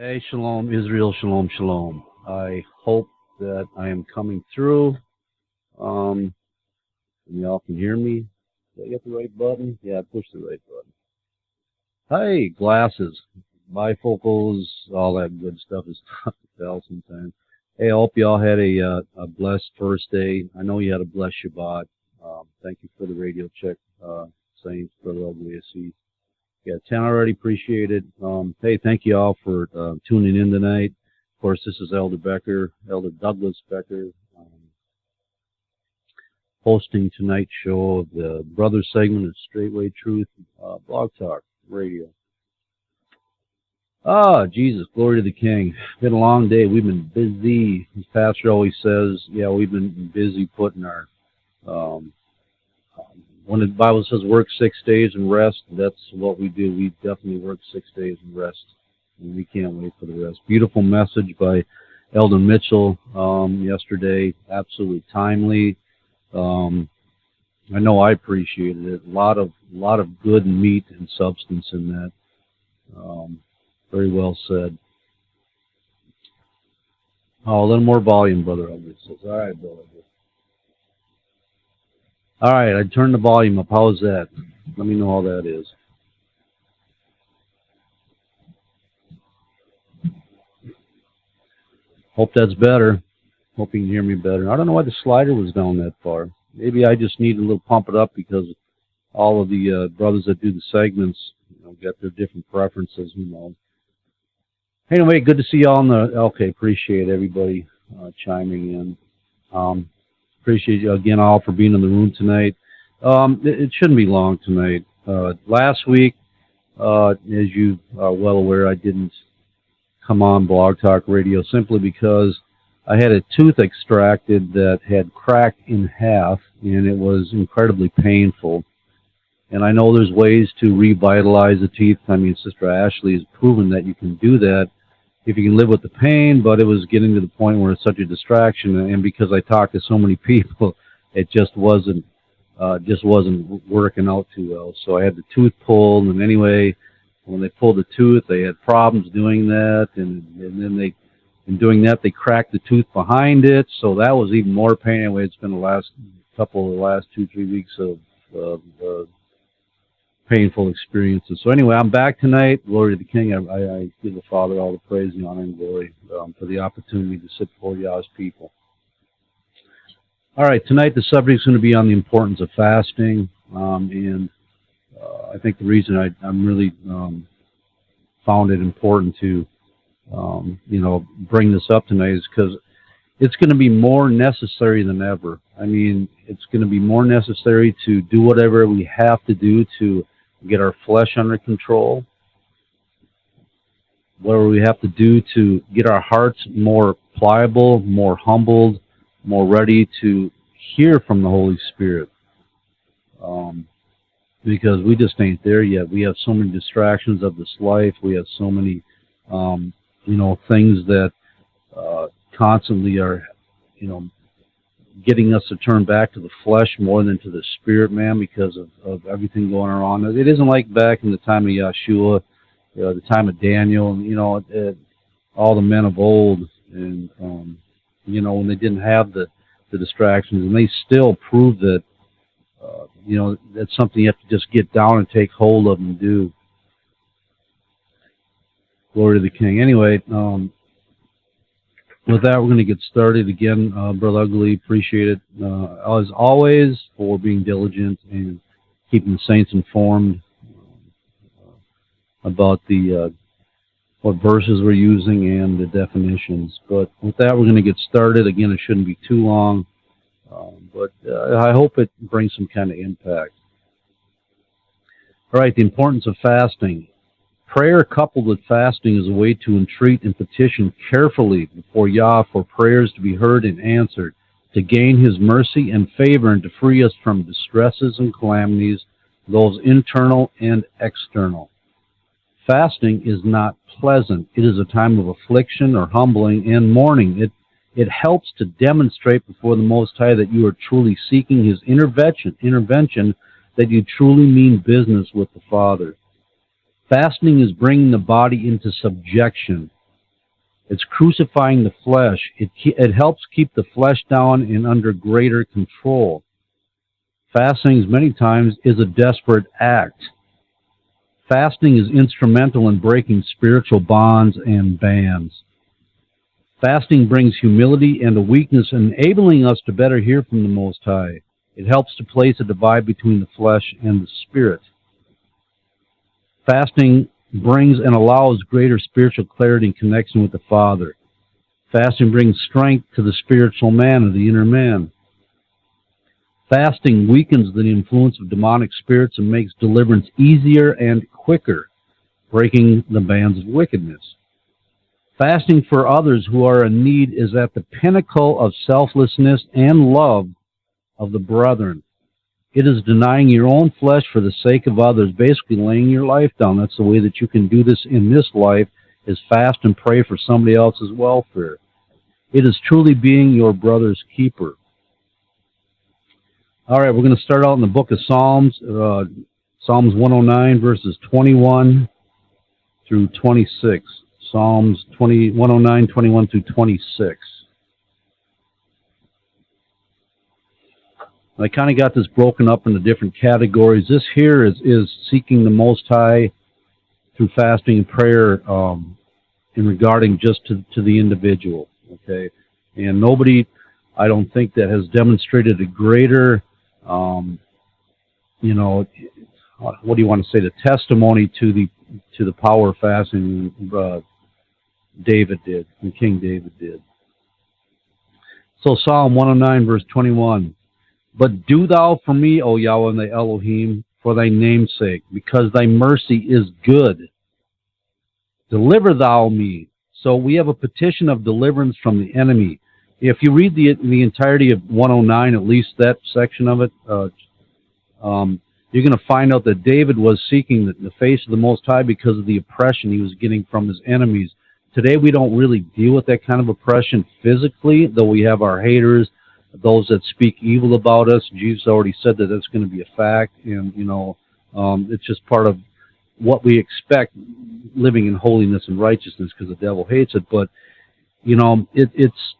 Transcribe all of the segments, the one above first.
Hey, shalom, Israel, shalom, shalom. I hope that I am coming through. And y'all can hear me. Did I get the right button? Yeah, I pushed the right button. Hey, glasses, bifocals, all that good stuff is tough to tell sometimes. Hey, I hope y'all had a blessed first day. I know you had a blessed Shabbat. Thank you for the radio check, Saints, Brother Ugly. I see. Yeah, 10 already, appreciate it. Hey, thank you all for tuning in tonight. Of course, this is Elder Becker, Elder Douglas Becker, hosting tonight's show of the Brothers segment of Straitway Truth Blog Talk Radio. Jesus, glory to the King. Been a long day. We've been busy. As Pastor always says, yeah, we've been busy putting our when the Bible says work 6 days and rest, that's what we do. We definitely work 6 days and rest, and we can't wait for the rest. Beautiful message by Elder Mitchell yesterday, absolutely timely. I know I appreciated it. A lot of good meat and substance in that. Very well said. Oh, a little more volume, Brother Ugly says. All right, Brother Ugly. All right, I turned the volume up. How's that? Let me know how that is. Hope that's better. Hope you can hear me better. I don't know why the slider was down that far. Maybe I just need a little pump it up because all of the brothers that do the segments, get their different preferences, Anyway, good to see y'all on the... Okay, appreciate everybody chiming in. Appreciate you again all for being in the room tonight. It shouldn't be long tonight. Last week, as you are well aware, I didn't come on Blog Talk Radio simply because I had a tooth extracted that had cracked in half, and it was incredibly painful. And I know there's ways to revitalize the teeth. I mean, Sister Ashley has proven that you can do that if you can live with the pain, but it was getting to the point where it's such a distraction, and because I talked to so many people, it just wasn't working out too well. So I had the tooth pulled, and anyway, when they pulled the tooth, they had problems doing that, and then in doing that, they cracked the tooth behind it, so that was even more pain. Anyway, it's been the last 2-3 weeks of painful experiences. So anyway, I'm back tonight. Glory to the King. I give the Father all the praise and honor and glory for the opportunity to sit before y'all's people. All right, tonight the subject is going to be on the importance of fasting, and I think the reason I'm really found it important to bring this up tonight is because it's going to be more necessary than ever. I mean, it's going to be more necessary to do whatever we have to do to get our flesh under control, whatever we have to do to get our hearts more pliable, more humbled, more ready to hear from the Holy Spirit. Because we just ain't there yet. We have so many distractions of this life. We have so many, things that constantly are, getting us to turn back to the flesh more than to the spirit, man, because of everything going on. It isn't like back in the time of Yeshua, the time of Daniel, all the men of old, and, when they didn't have the distractions, and they still proved that, that's something you have to just get down and take hold of and do. Glory to the King. Anyway, with that, we're going to get started again. Brother Ugly, appreciate it, as always, for being diligent and keeping the saints informed about the what verses we're using and the definitions. But with that, we're going to get started. Again, it shouldn't be too long, but I hope it brings some kind of impact. All right, the importance of fasting. Prayer coupled with fasting is a way to entreat and petition carefully before Yah for prayers to be heard and answered, to gain His mercy and favor, and to free us from distresses and calamities, those internal and external. Fasting is not pleasant. It is a time of affliction or humbling and mourning. It helps to demonstrate before the Most High that you are truly seeking His intervention, that you truly mean business with the Father. Fasting is bringing the body into subjection. It's crucifying the flesh. It helps keep the flesh down and under greater control. Fasting, many times, is a desperate act. Fasting is instrumental in breaking spiritual bonds and bands. Fasting brings humility and a weakness, enabling us to better hear from the Most High. It helps to place a divide between the flesh and the spirit. Fasting brings and allows greater spiritual clarity and connection with the Father. Fasting brings strength to the spiritual man or the inner man. Fasting weakens the influence of demonic spirits and makes deliverance easier and quicker, breaking the bands of wickedness. Fasting for others who are in need is at the pinnacle of selflessness and love of the brethren. It is denying your own flesh for the sake of others, basically laying your life down. That's the way that you can do this in this life, is fast and pray for somebody else's welfare. It is truly being your brother's keeper. All right, we're going to start out in the book of Psalms, Psalms 109, verses 21 through 26. Psalms 109, 21 through 26. I kind of got this broken up into different categories. This here is seeking the Most High through fasting and prayer in regarding just to the individual, okay? And nobody, I don't think, that has demonstrated a greater, what do you want to say, the testimony to the power of fasting David did, and King David did. So Psalm 109, verse 21. But do thou for me, O Yahweh, thy Elohim, for thy name's sake, because thy mercy is good. Deliver thou me. So we have a petition of deliverance from the enemy. If you read the entirety of 109, at least that section of it, you're going to find out that David was seeking the face of the Most High because of the oppression he was getting from his enemies. Today we don't really deal with that kind of oppression physically, though we have our haters, those that speak evil about us. Jesus already said that that's going to be a fact, and it's just part of what we expect living in holiness and righteousness, because the devil hates it. But it's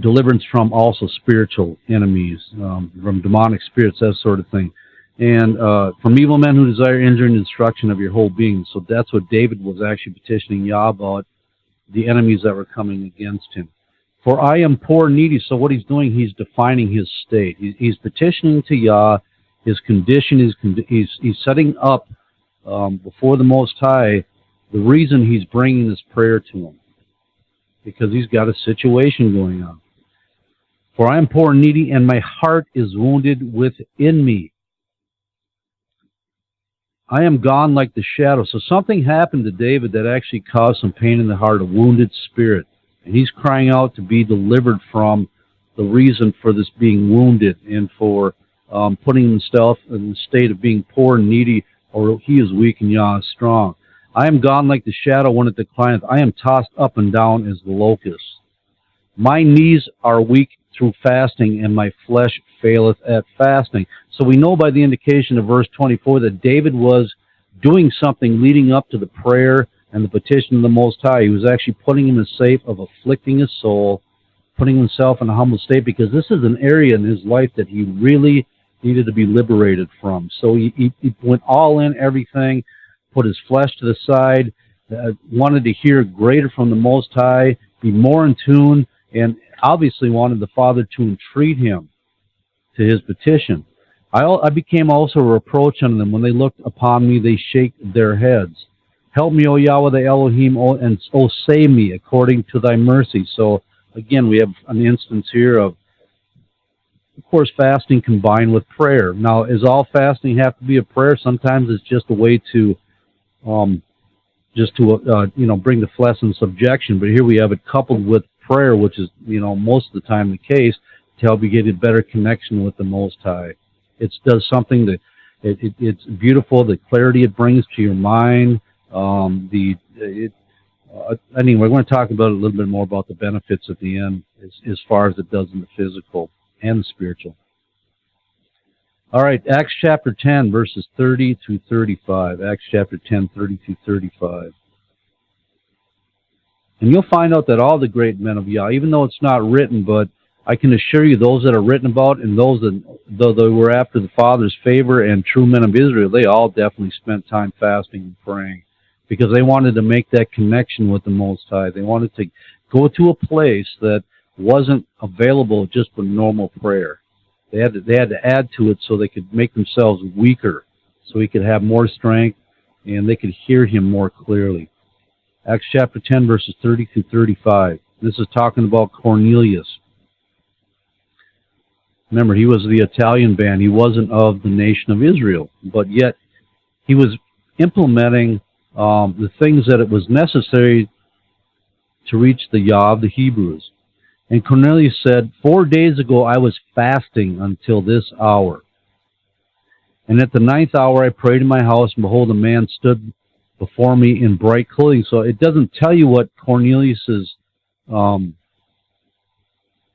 deliverance from also spiritual enemies, from demonic spirits, that sort of thing, and from evil men who desire injury and destruction of your whole being. So that's what David was actually petitioning Yah about, the enemies that were coming against him. For I am poor and needy. So what he's doing, he's defining his state. He's petitioning to Yah, his condition. He's setting up before the Most High the reason he's bringing this prayer to him, because he's got a situation going on. For I am poor and needy, and my heart is wounded within me. I am gone like the shadow. So something happened to David that actually caused some pain in the heart, a wounded spirit. And he's crying out to be delivered from the reason for this being wounded, and for putting himself in the state of being poor and needy, or he is weak and Yah is strong. I am gone like the shadow when it declineth. I am tossed up and down as the locust. My knees are weak through fasting, and my flesh faileth at fasting. So we know by the indication of verse 24 that David was doing something leading up to the prayer and the petition of the Most High. He was actually putting him in the safe of afflicting his soul, putting himself in a humble state, because this is an area in his life that he really needed to be liberated from. So he went all in, everything, put his flesh to the side, wanted to hear greater from the Most High, be more in tune, and obviously wanted the Father to entreat him to his petition. I became also a reproach unto them. When they looked upon me, they shake their heads. Help me, O Yahweh, thy Elohim, and save me according to thy mercy. So, again, we have an instance here of course, fasting combined with prayer. Now, is all fasting have to be a prayer? Sometimes it's just a way to, bring the flesh in subjection. But here we have it coupled with prayer, which is, most of the time the case, to help you get a better connection with the Most High. It does something that it's beautiful. The clarity it brings to your mind. Anyway, we're going to talk about a little bit more about the benefits at the end, as far as it does in the physical and the spiritual. All right, Acts chapter 10, verses 30 through 35. Acts chapter 10, 30 through 35. And you'll find out that all the great men of Yah, even though it's not written, but I can assure you those that are written about and those that, though they were after the Father's favor and true men of Israel, they all definitely spent time fasting and praying because they wanted to make that connection with the Most High. They wanted to go to a place that wasn't available just for normal prayer. They had to add to it so they could make themselves weaker, so he could have more strength and they could hear him more clearly. Acts chapter 10, verses 30 through 35. This is talking about Cornelius. Remember, he was the Italian band. He wasn't of the nation of Israel, but yet he was implementing the things that it was necessary to reach the Yah of the Hebrews. And Cornelius said, 4 days ago I was fasting until this hour. And at the 9th hour I prayed in my house, and behold, a man stood before me in bright clothing. So it doesn't tell you what Cornelius's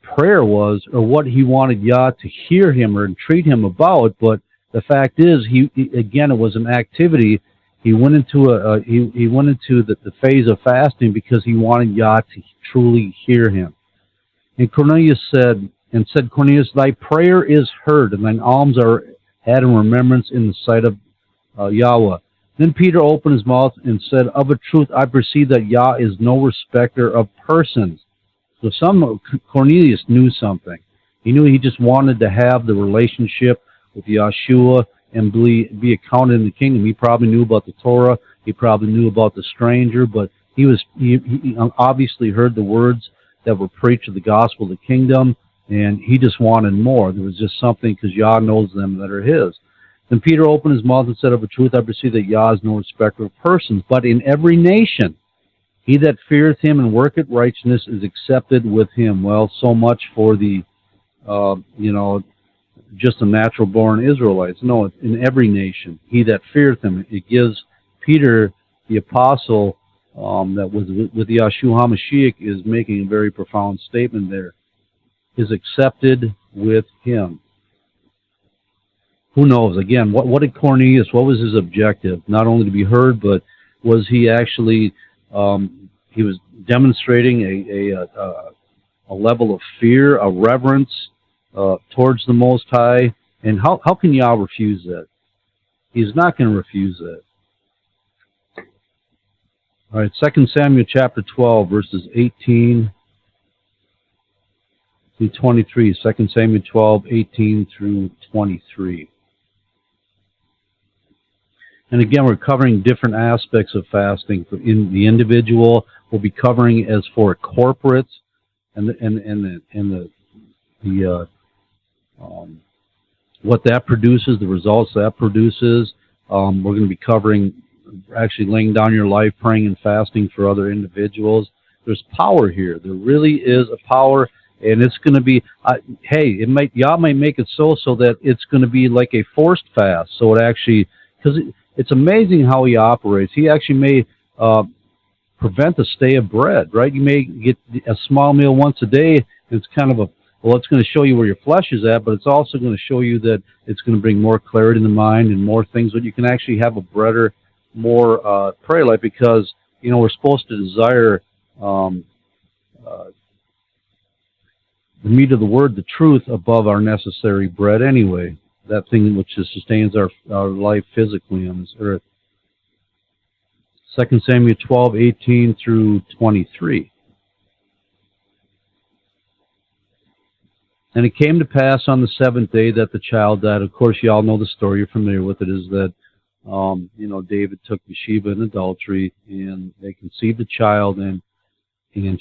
prayer was or what he wanted Yah to hear him or entreat him about, but the fact is, again, it was an activity. He went into the phase of fasting because he wanted Yah to truly hear him. And Cornelius said, Cornelius, thy prayer is heard, and thine alms are had in remembrance in the sight of Yahweh. Then Peter opened his mouth and said, of a truth I perceive that Yah is no respecter of persons. So Cornelius knew something. He knew he just wanted to have the relationship with Yahshua and be accounted in the kingdom. He probably knew about the Torah. He probably knew about the stranger, but he obviously heard the words that were preached of the gospel of the kingdom, and he just wanted more. There was just something, because Yah knows them that are his. Then Peter opened his mouth and said, of a truth I perceive that Yah is no respecter of persons, but in every nation he that feareth him and worketh righteousness is accepted with him. Well, so much for the, just the natural-born Israelites. No, it's in every nation. He that feareth him. It gives Peter, the apostle, that was with Yahshua HaMashiach, is making a very profound statement there. Is accepted with him. Who knows? Again, what did Cornelius, what was his objective? Not only to be heard, but was he actually, he was demonstrating a level of fear, a reverence towards the Most High. And how can Yah refuse that? He's not going to refuse that. All right, 2 Samuel chapter 12, verses 18 through 23. 2 Samuel 12, 18 through 23. And again, we're covering different aspects of fasting. In the individual, we'll be covering as for a corporate, and what that produces, the results that produces. We're going to be covering actually laying down your life, praying and fasting for other individuals. There's power here. There really is a power, and it's going to be. Yah might make it so that it's going to be like a forced fast. So it actually, because it's amazing how he operates. He actually may prevent the stay of bread, right? You may get a small meal once a day. It's kind of it's going to show you where your flesh is at, but it's also going to show you that it's going to bring more clarity in the mind and more things that you can actually have a better, more prayer life, because, we're supposed to desire the meat of the word, the truth, above our necessary bread anyway. That thing which sustains our life physically on this earth. 2 Samuel 12, 18 through 23. And it came to pass on the seventh day that the child died. Of course, you all know the story. You're familiar with it. Is that, David took Bathsheba in adultery, and they conceived a child, and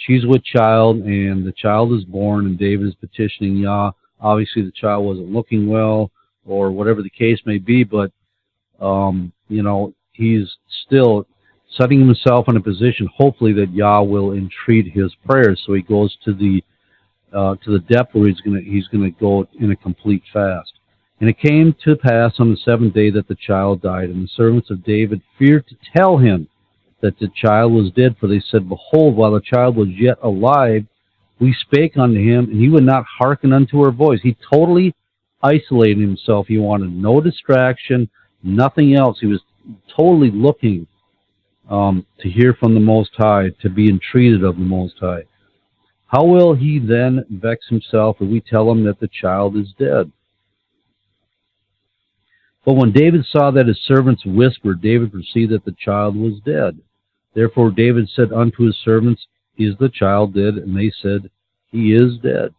she's with child, and the child is born, and David is petitioning Yah. Obviously, the child wasn't looking well, or whatever the case may be, but, he's still setting himself in a position, hopefully, that Yah will entreat his prayers. So he goes to the depth where he's gonna go in a complete fast. And it came to pass on the seventh day that the child died, and the servants of David feared to tell him that the child was dead, for they said, behold, while the child was yet alive, we spake unto him, and he would not hearken unto our voice. He totally isolated himself. He wanted no distraction, nothing else. He was totally looking to hear from the Most High, to be entreated of the Most High. How will he then vex himself if we tell him that the child is dead? But when David saw that his servants whispered, David perceived that the child was dead. Therefore David said unto his servants, Is the child dead? And they said, He is dead.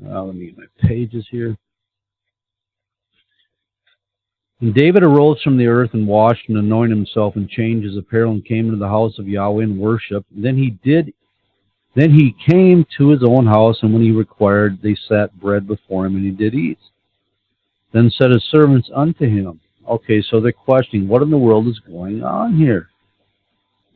Let me get my pages here. And David arose from the earth and washed and anointed himself and changed his apparel and came into the house of Yahweh and worshiped. Then he came to his own house, and when he required, they set bread before him, and he did eat. Then said his servants unto him, okay, so they're questioning, what in the world is going on here?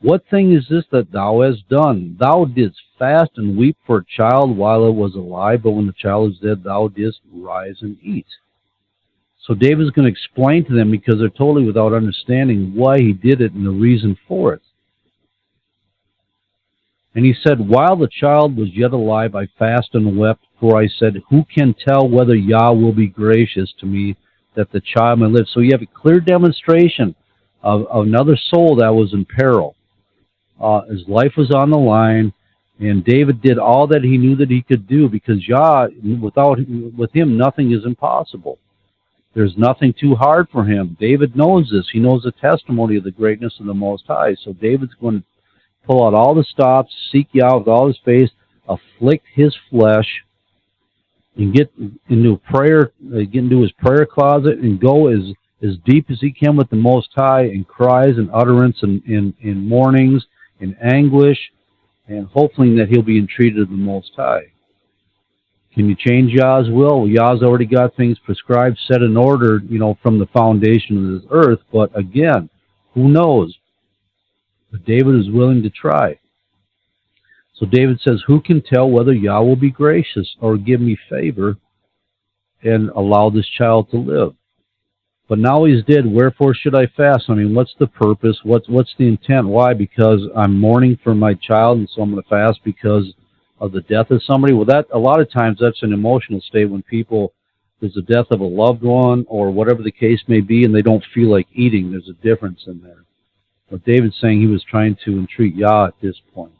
What thing is this that thou hast done? Thou didst fast and weep for a child while it was alive, but when the child is dead, thou didst rise and eat. So David's going to explain to them, because they're totally without understanding why he did it and the reason for it. And he said, While the child was yet alive, I fasted and wept, for I said, Who can tell whether Yah will be gracious to me that the child may live? So you have a clear demonstration of another soul that was in peril. His life was on the line, and David did all that he knew that he could do, because Yah, with him, nothing is impossible. There's nothing too hard for him. David knows this. He knows the testimony of the greatness of the Most High. So David's going to pull out all the stops, seek Yah with all his faith, afflict his flesh, and get into prayer, get into his prayer closet, and go as deep as he can with the Most High, in cries and utterance and in mournings, in anguish, and hoping that he'll be entreated of the Most High. Can you change Yah's will? Well, Yah's already got things prescribed, set in order, from the foundation of this earth. But again, who knows? But David is willing to try. So David says, Who can tell whether Yah will be gracious or give me favor and allow this child to live? But now he's dead, wherefore should I fast? I mean, what's the purpose? What's the intent? Why? Because I'm mourning for my child, and so I'm going to fast because of the death of somebody? Well, that a lot of times that's an emotional state when there's the death of a loved one or whatever the case may be, and they don't feel like eating. There's a difference in there. But David's saying he was trying to entreat Yah at this point.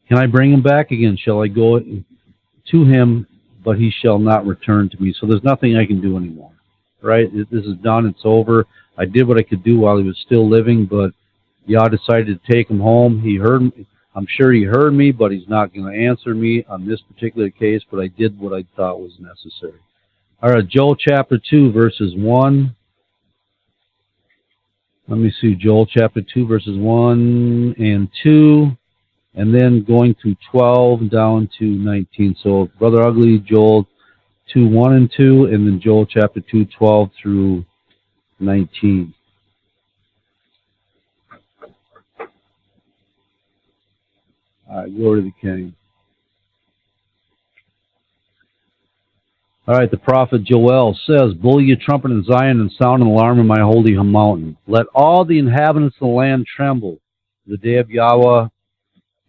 Can I bring him back again? Shall I go to him, but he shall not return to me? So there's nothing I can do anymore, right? This is done. It's over. I did what I could do while he was still living, but Yah decided to take him home. He heard me. I'm sure he heard me, but he's not going to answer me on this particular case, but I did what I thought was necessary. All right, Joel chapter 2, verses 1. Let me see, Joel chapter 2, verses 1 and 2, and then going through 12 down to 19. So, Brother Ugly, Joel 2, 1 and 2, and then Joel chapter 2, 12 through 19. All right, glory to the King. All right, the prophet Joel says, Blow ye a trumpet in Zion and sound an alarm in my holy mountain. Let all the inhabitants of the land tremble. The day of Yahweh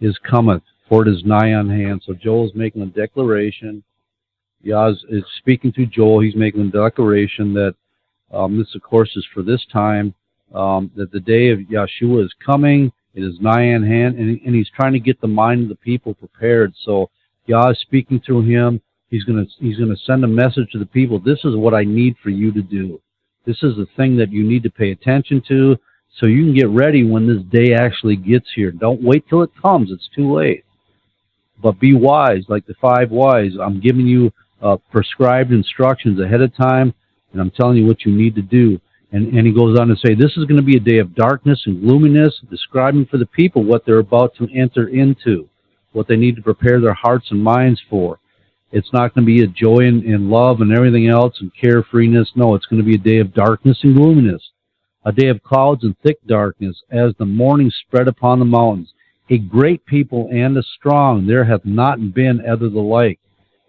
is cometh, for it is nigh on hand. So Joel is making a declaration. Yah is speaking through Joel. He's making a declaration that this, of course, is for this time, that the day of Yahshua is coming. It is nigh on hand, and he's trying to get the mind of the people prepared. So Yah is speaking through him. He's going to send a message to the people. This is what I need for you to do. This is the thing that you need to pay attention to, so you can get ready when this day actually gets here. Don't wait till it comes. It's too late. But be wise, like the 5 wise. I'm giving you prescribed instructions ahead of time, and I'm telling you what you need to do. And he goes on to say, this is going to be a day of darkness and gloominess, describing for the people what they're about to enter into, what they need to prepare their hearts and minds for. It's not going to be a joy and love and everything else and carefreeness. No, it's going to be a day of darkness and gloominess, a day of clouds and thick darkness, as the morning spread upon the mountains. A great people and a strong, there hath not been ever the like.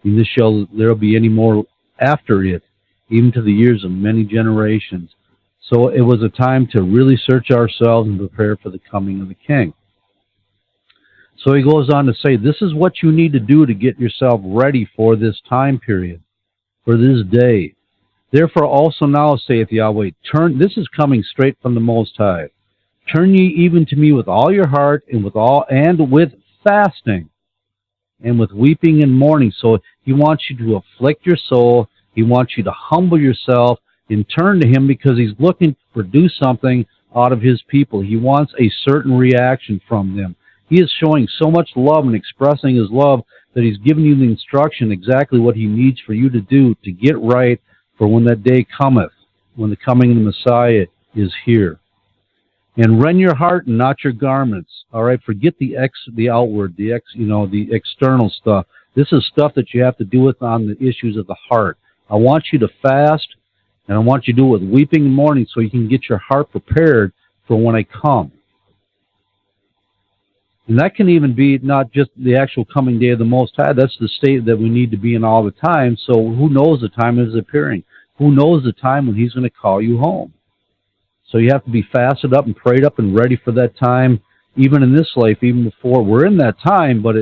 Neither shall there be any more after it, even to the years of many generations. So it was a time to really search ourselves and prepare for the coming of the King. So he goes on to say, this is what you need to do to get yourself ready for this time period, for this day. Therefore also now, saith Yahweh, turn, this is coming straight from the Most High, turn ye even to me with all your heart, and with fasting, and with weeping and mourning. So he wants you to afflict your soul. He wants you to humble yourself and turn to him, because he's looking to produce something out of his people. He wants a certain reaction from them. He is showing so much love and expressing his love that he's giving you the instruction exactly what he needs for you to do to get right for when that day cometh, when the coming of the Messiah is here. And rend your heart and not your garments. All right, forget the outward, the external stuff. This is stuff that you have to do with on the issues of the heart. I want you to fast, and I want you to do it with weeping and mourning, so you can get your heart prepared for when I come. And that can even be not just the actual coming day of the Most High. That's the state that we need to be in all the time. So who knows the time of his appearing? Who knows the time when he's going to call you home? So you have to be fasted up and prayed up and ready for that time, even in this life, even before we're in that time. But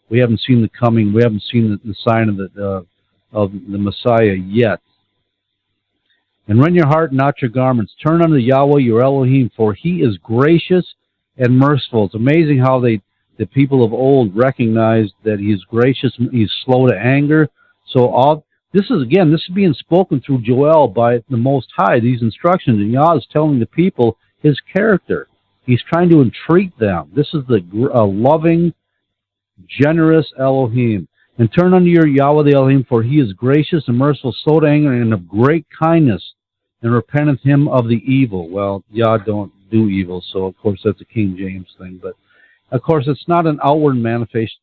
we haven't seen the coming. We haven't seen the sign of the Messiah yet. And rend your heart, not your garments. Turn unto Yahweh your Elohim, for he is gracious and merciful. It's amazing how the people of old recognized that he is gracious, he's slow to anger. So this is being spoken through Joel by the Most High, these instructions, and Yah is telling the people his character. He's trying to entreat them. This is the loving, generous Elohim. And turn unto your Yahweh the Elohim, for he is gracious and merciful, slow to anger, and of great kindness, and repenteth him of the evil. Well, Yah don't do evil, so of course that's a King James thing. But of course it's not an outward manifestation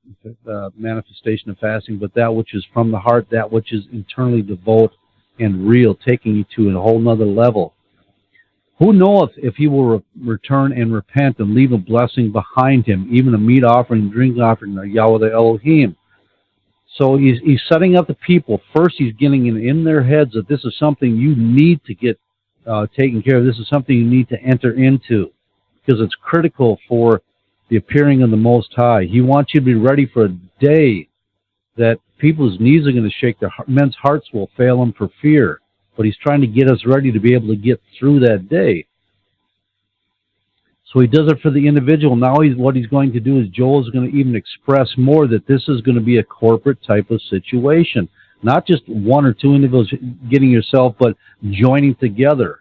of fasting, but that which is from the heart, that which is internally devout and real, taking you to a whole nother level. Who knoweth if he will return and repent and leave a blessing behind him, even a meat offering, drink offering, or Yahweh the Elohim. So he's setting up the people. First, he's getting in their heads that this is something you need to get taken care of. This is something you need to enter into, because it's critical for the appearing of the Most High. He wants you to be ready for a day that people's knees are going to shake, men's hearts will fail them for fear. But he's trying to get us ready to be able to get through that day. So he does it for the individual. Now what he's going to do is Joel is going to even express more that this is going to be a corporate type of situation. Not just one or two individuals getting yourself, but joining together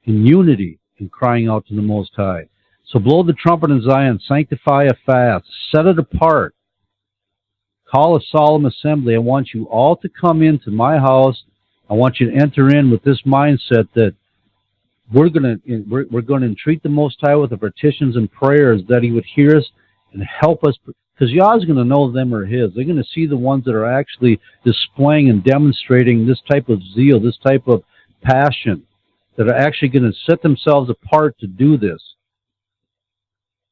in unity and crying out to the Most High. So blow the trumpet in Zion, sanctify a fast, set it apart, call a solemn assembly. I want you all to come into my house. I want you to enter in with this mindset that we're going to entreat the Most High with the petitions and prayers that he would hear us and help us, because Yah's going to know them are his. They're going to see the ones that are actually displaying and demonstrating this type of zeal, this type of passion, that are actually going to set themselves apart to do this.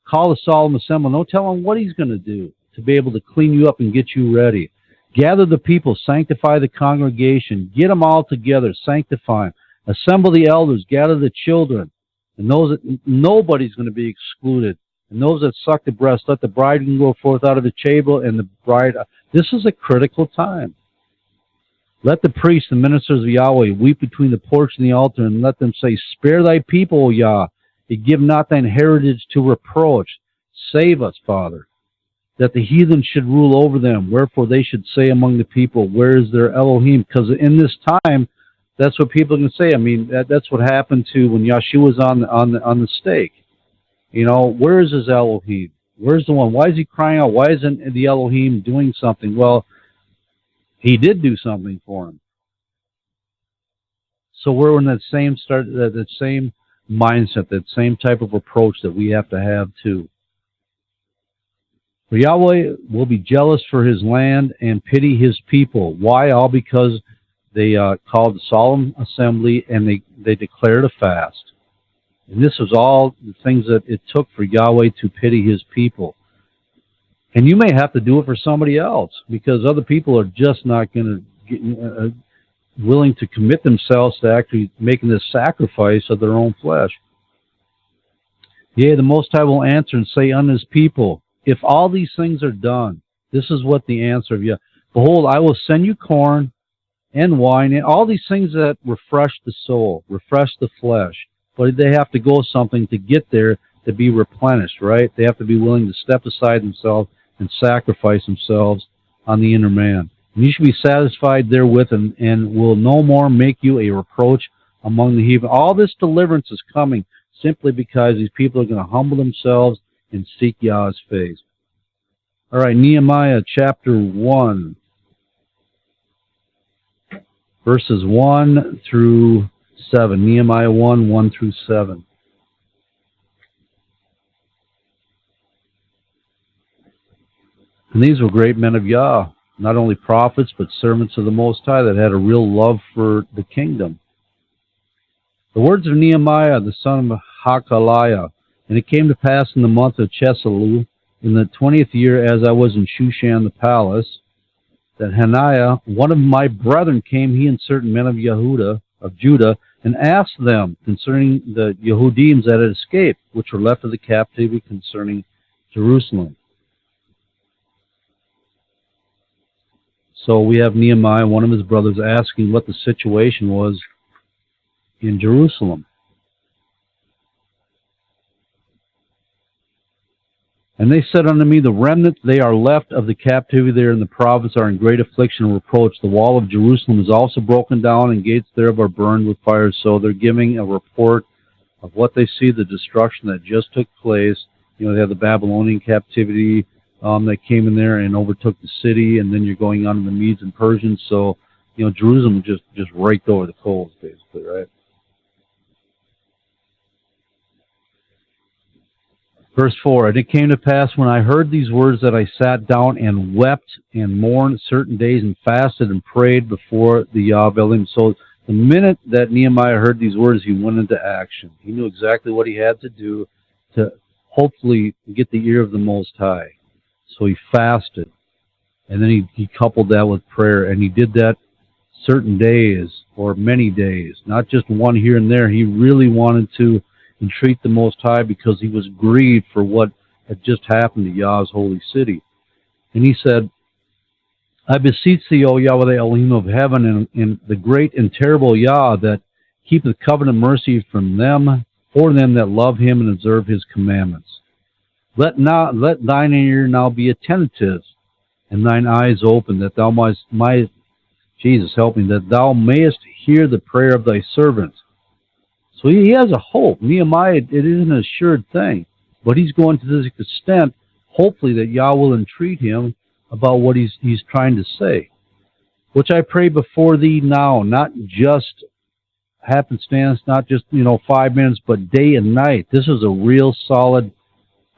Call a solemn assembly. Don't tell him what he's going to do to be able to clean you up and get you ready. Gather the people, sanctify the congregation, get them all together, sanctify them. Assemble the elders, gather the children, and those that nobody's going to be excluded. And those that suck the breast, let the bride go forth out of the chamber, and the bride. This is a critical time. Let the priests and ministers of Yahweh weep between the porch and the altar, and let them say, Spare thy people, O Yah, and give not thine heritage to reproach. Save us, Father, that the heathen should rule over them. Wherefore they should say among the people, Where is their Elohim? Because in this time, that's what people can say. I mean, that's what happened to when Yeshua was on the stake. You know, where is his Elohim? Where's the one? Why is he crying out? Why isn't the Elohim doing something? Well, he did do something for him. So we're in that same mindset, that same type of approach that we have to have too. For Yahweh will be jealous for his land and pity his people. Why? All because they called a solemn assembly and they declared a fast. And this was all the things that it took for Yahweh to pity his people. And you may have to do it for somebody else, because other people are just not going to get willing to commit themselves to actually making this sacrifice of their own flesh. Yea, the Most High will answer and say unto his people, If all these things are done, this is what the answer of Yah. Behold, I will send you corn and wine, and all these things that refresh the soul, refresh the flesh. But they have to go something to get there to be replenished, right? They have to be willing to step aside themselves and sacrifice themselves on the inner man. And you should be satisfied therewith, and will no more make you a reproach among the heathen. All this deliverance is coming simply because these people are going to humble themselves and seek Yah's face. All right, Nehemiah chapter 1, verses 1 through 7. Nehemiah 1, 1 through 7. And these were great men of Yah, not only prophets, but servants of the Most High that had a real love for the kingdom. The words of Nehemiah, the son of Hakaliah. And it came to pass in the month of Chesleu, in the 20th year, as I was in Shushan the palace, that Hananiah, one of my brethren, came, he and certain men of Judah, and asked them concerning the Yehudim that had escaped, which were left of the captivity, concerning Jerusalem. So we have Nehemiah, one of his brothers, asking what the situation was in Jerusalem. And they said unto me, the remnant they are left of the captivity there in the province are in great affliction and reproach. The wall of Jerusalem is also broken down, and gates thereof are burned with fire. So they're giving a report of what they see, the destruction that just took place. You know, they had the Babylonian captivity that came in there and overtook the city, and then you're going on to the Medes and Persians. So, you know, Jerusalem just raked over the coals, basically, right? Verse 4, and it came to pass when I heard these words that I sat down and wept and mourned certain days and fasted and prayed before the Yah of Elohim. So the minute that Nehemiah heard these words, he went into action. He knew exactly what he had to do to hopefully get the ear of the Most High. So he fasted, and then he coupled that with prayer, and he did that certain days or many days, not just one here and there. He really wanted to entreat the Most High because he was grieved for what had just happened to Yah's holy city. And he said, I beseech thee, O Yahweh, the Elohim of heaven, and the great and terrible Yah, that keepeth covenant mercy from them, for them that love him and observe his commandments. Let thine ear now be attentive, and thine eyes open, that thou Jesus, help me, that thou mayest hear the prayer of thy servant. So he has a hope. Nehemiah, it is an assured thing. But he's going to this extent, hopefully, that Yah will entreat him about what he's trying to say. Which I pray before thee now, not just happenstance, not just, 5 minutes, but day and night. This is a real solid,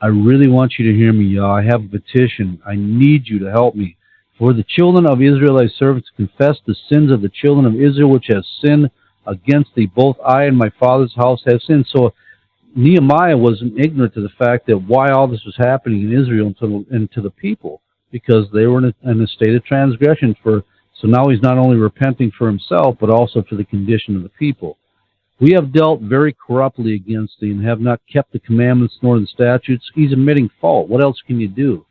I really want you to hear me, Yah. I have a petition. I need you to help me. For the children of Israel, thy servants, confess the sins of the children of Israel, which have sinned against thee. Both I and my father's house have sinned. So Nehemiah wasn't ignorant to the fact that why all this was happening in Israel and to the people, because they were in a state of transgression. So now he's not only repenting for himself, but also for the condition of the people. We have dealt very corruptly against thee, and have not kept the commandments nor the statutes. He's admitting fault. What else can you do?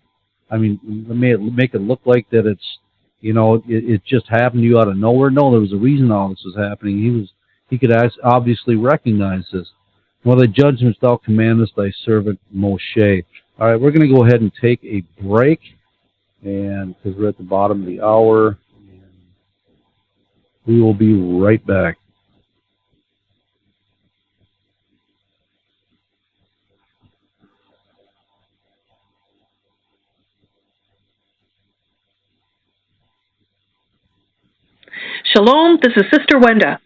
I mean, make it look like that it's, it just happened to you out of nowhere. No, there was a reason all this was happening. He could obviously recognize this. Well, the judgments thou commandest thy servant Moshe. All right, we're going to go ahead and take a break, and because we're at the bottom of the hour, and we will be right back. Shalom, this is Sister Wenda.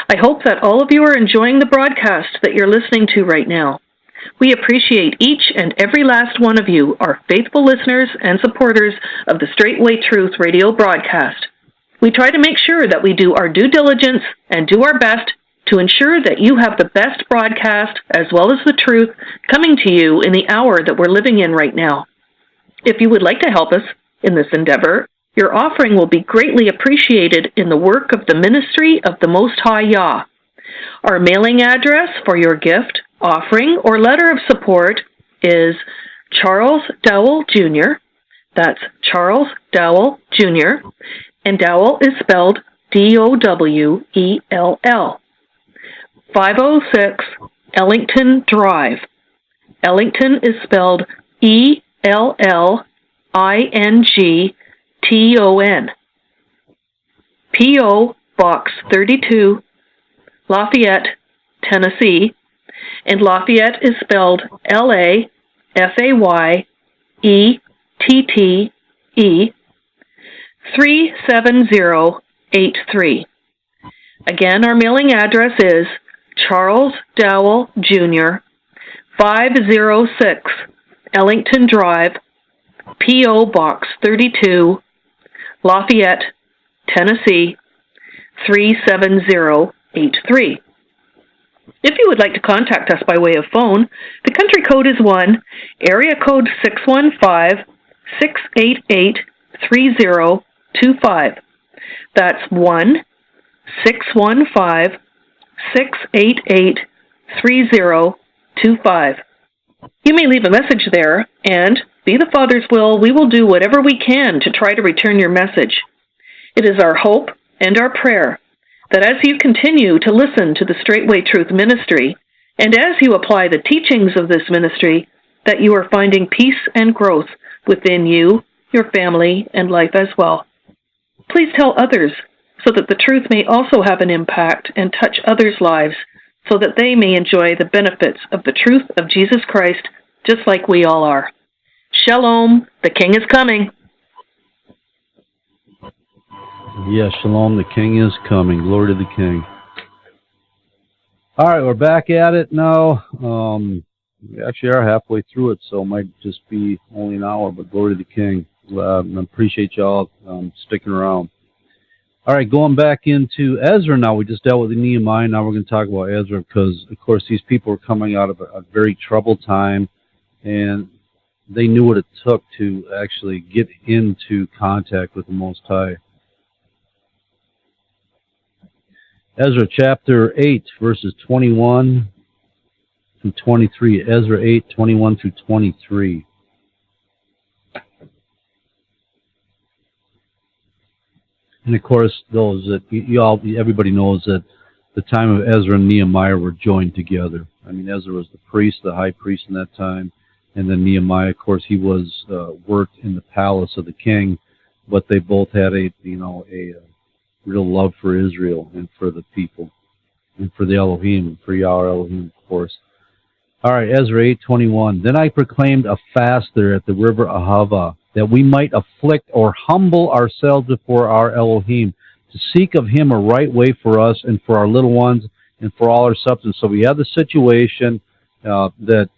I hope that all of you are enjoying the broadcast that you're listening to right now. We appreciate each and every last one of you, our faithful listeners and supporters of the Straitway Truth radio broadcast. We try to make sure that we do our due diligence and do our best to ensure that you have the best broadcast as well as the truth coming to you in the hour that we're living in right now. If you would like to help us in this endeavor, your offering will be greatly appreciated in the work of the ministry of the Most High Yah. Our mailing address for your gift, offering, or letter of support is Charles Dowell Jr. That's Charles Dowell Jr. And Dowell is spelled Dowell. 506 Ellington Drive. Ellington is spelled Ellington. P.O. Box 32, Lafayette, Tennessee, and Lafayette is spelled Lafayette 37083. Again, our mailing address is Charles Dowell, Jr., 506 Ellington Drive, P.O. Box 32, Lafayette, Tennessee, 37083. If you would like to contact us by way of phone, the country code is 1, area code 615-688-3025. That's 1-615-688-3025. You may leave a message there, and, be the Father's will, we will do whatever we can to try to return your message. It is our hope and our prayer that as you continue to listen to the Straitway Truth Ministry, and as you apply the teachings of this ministry, that you are finding peace and growth within you, your family, and life as well. Please tell others so that the truth may also have an impact and touch others' lives so that they may enjoy the benefits of the truth of Jesus Christ just like we all are. Shalom, the King is coming. Yes, shalom, the King is coming. Glory to the King. All right, we're back at it now. We actually are halfway through it, so it might just be only an hour, but glory to the King. I appreciate y'all sticking around. All right, going back into Ezra now. We just dealt with Nehemiah. Now we're going to talk about Ezra because, of course, these people were coming out of a very troubled time, and they knew what it took to actually get into contact with the Most High. Ezra chapter 8, verses 21 through 23. Ezra 8, 21 through 23. And of course, those that everybody knows that the time of Ezra and Nehemiah were joined together. I mean, Ezra was the priest, the high priest in that time, and then Nehemiah, of course, he was worked in the palace of the king, but they both had a real love for Israel and for the people and for the Elohim, for Yahweh Elohim, of course. All right, Ezra 8:21. Then I proclaimed a fast there at the river Ahava, that we might afflict or humble ourselves before our Elohim, to seek of him a right way for us and for our little ones and for all our substance. So we have the situation that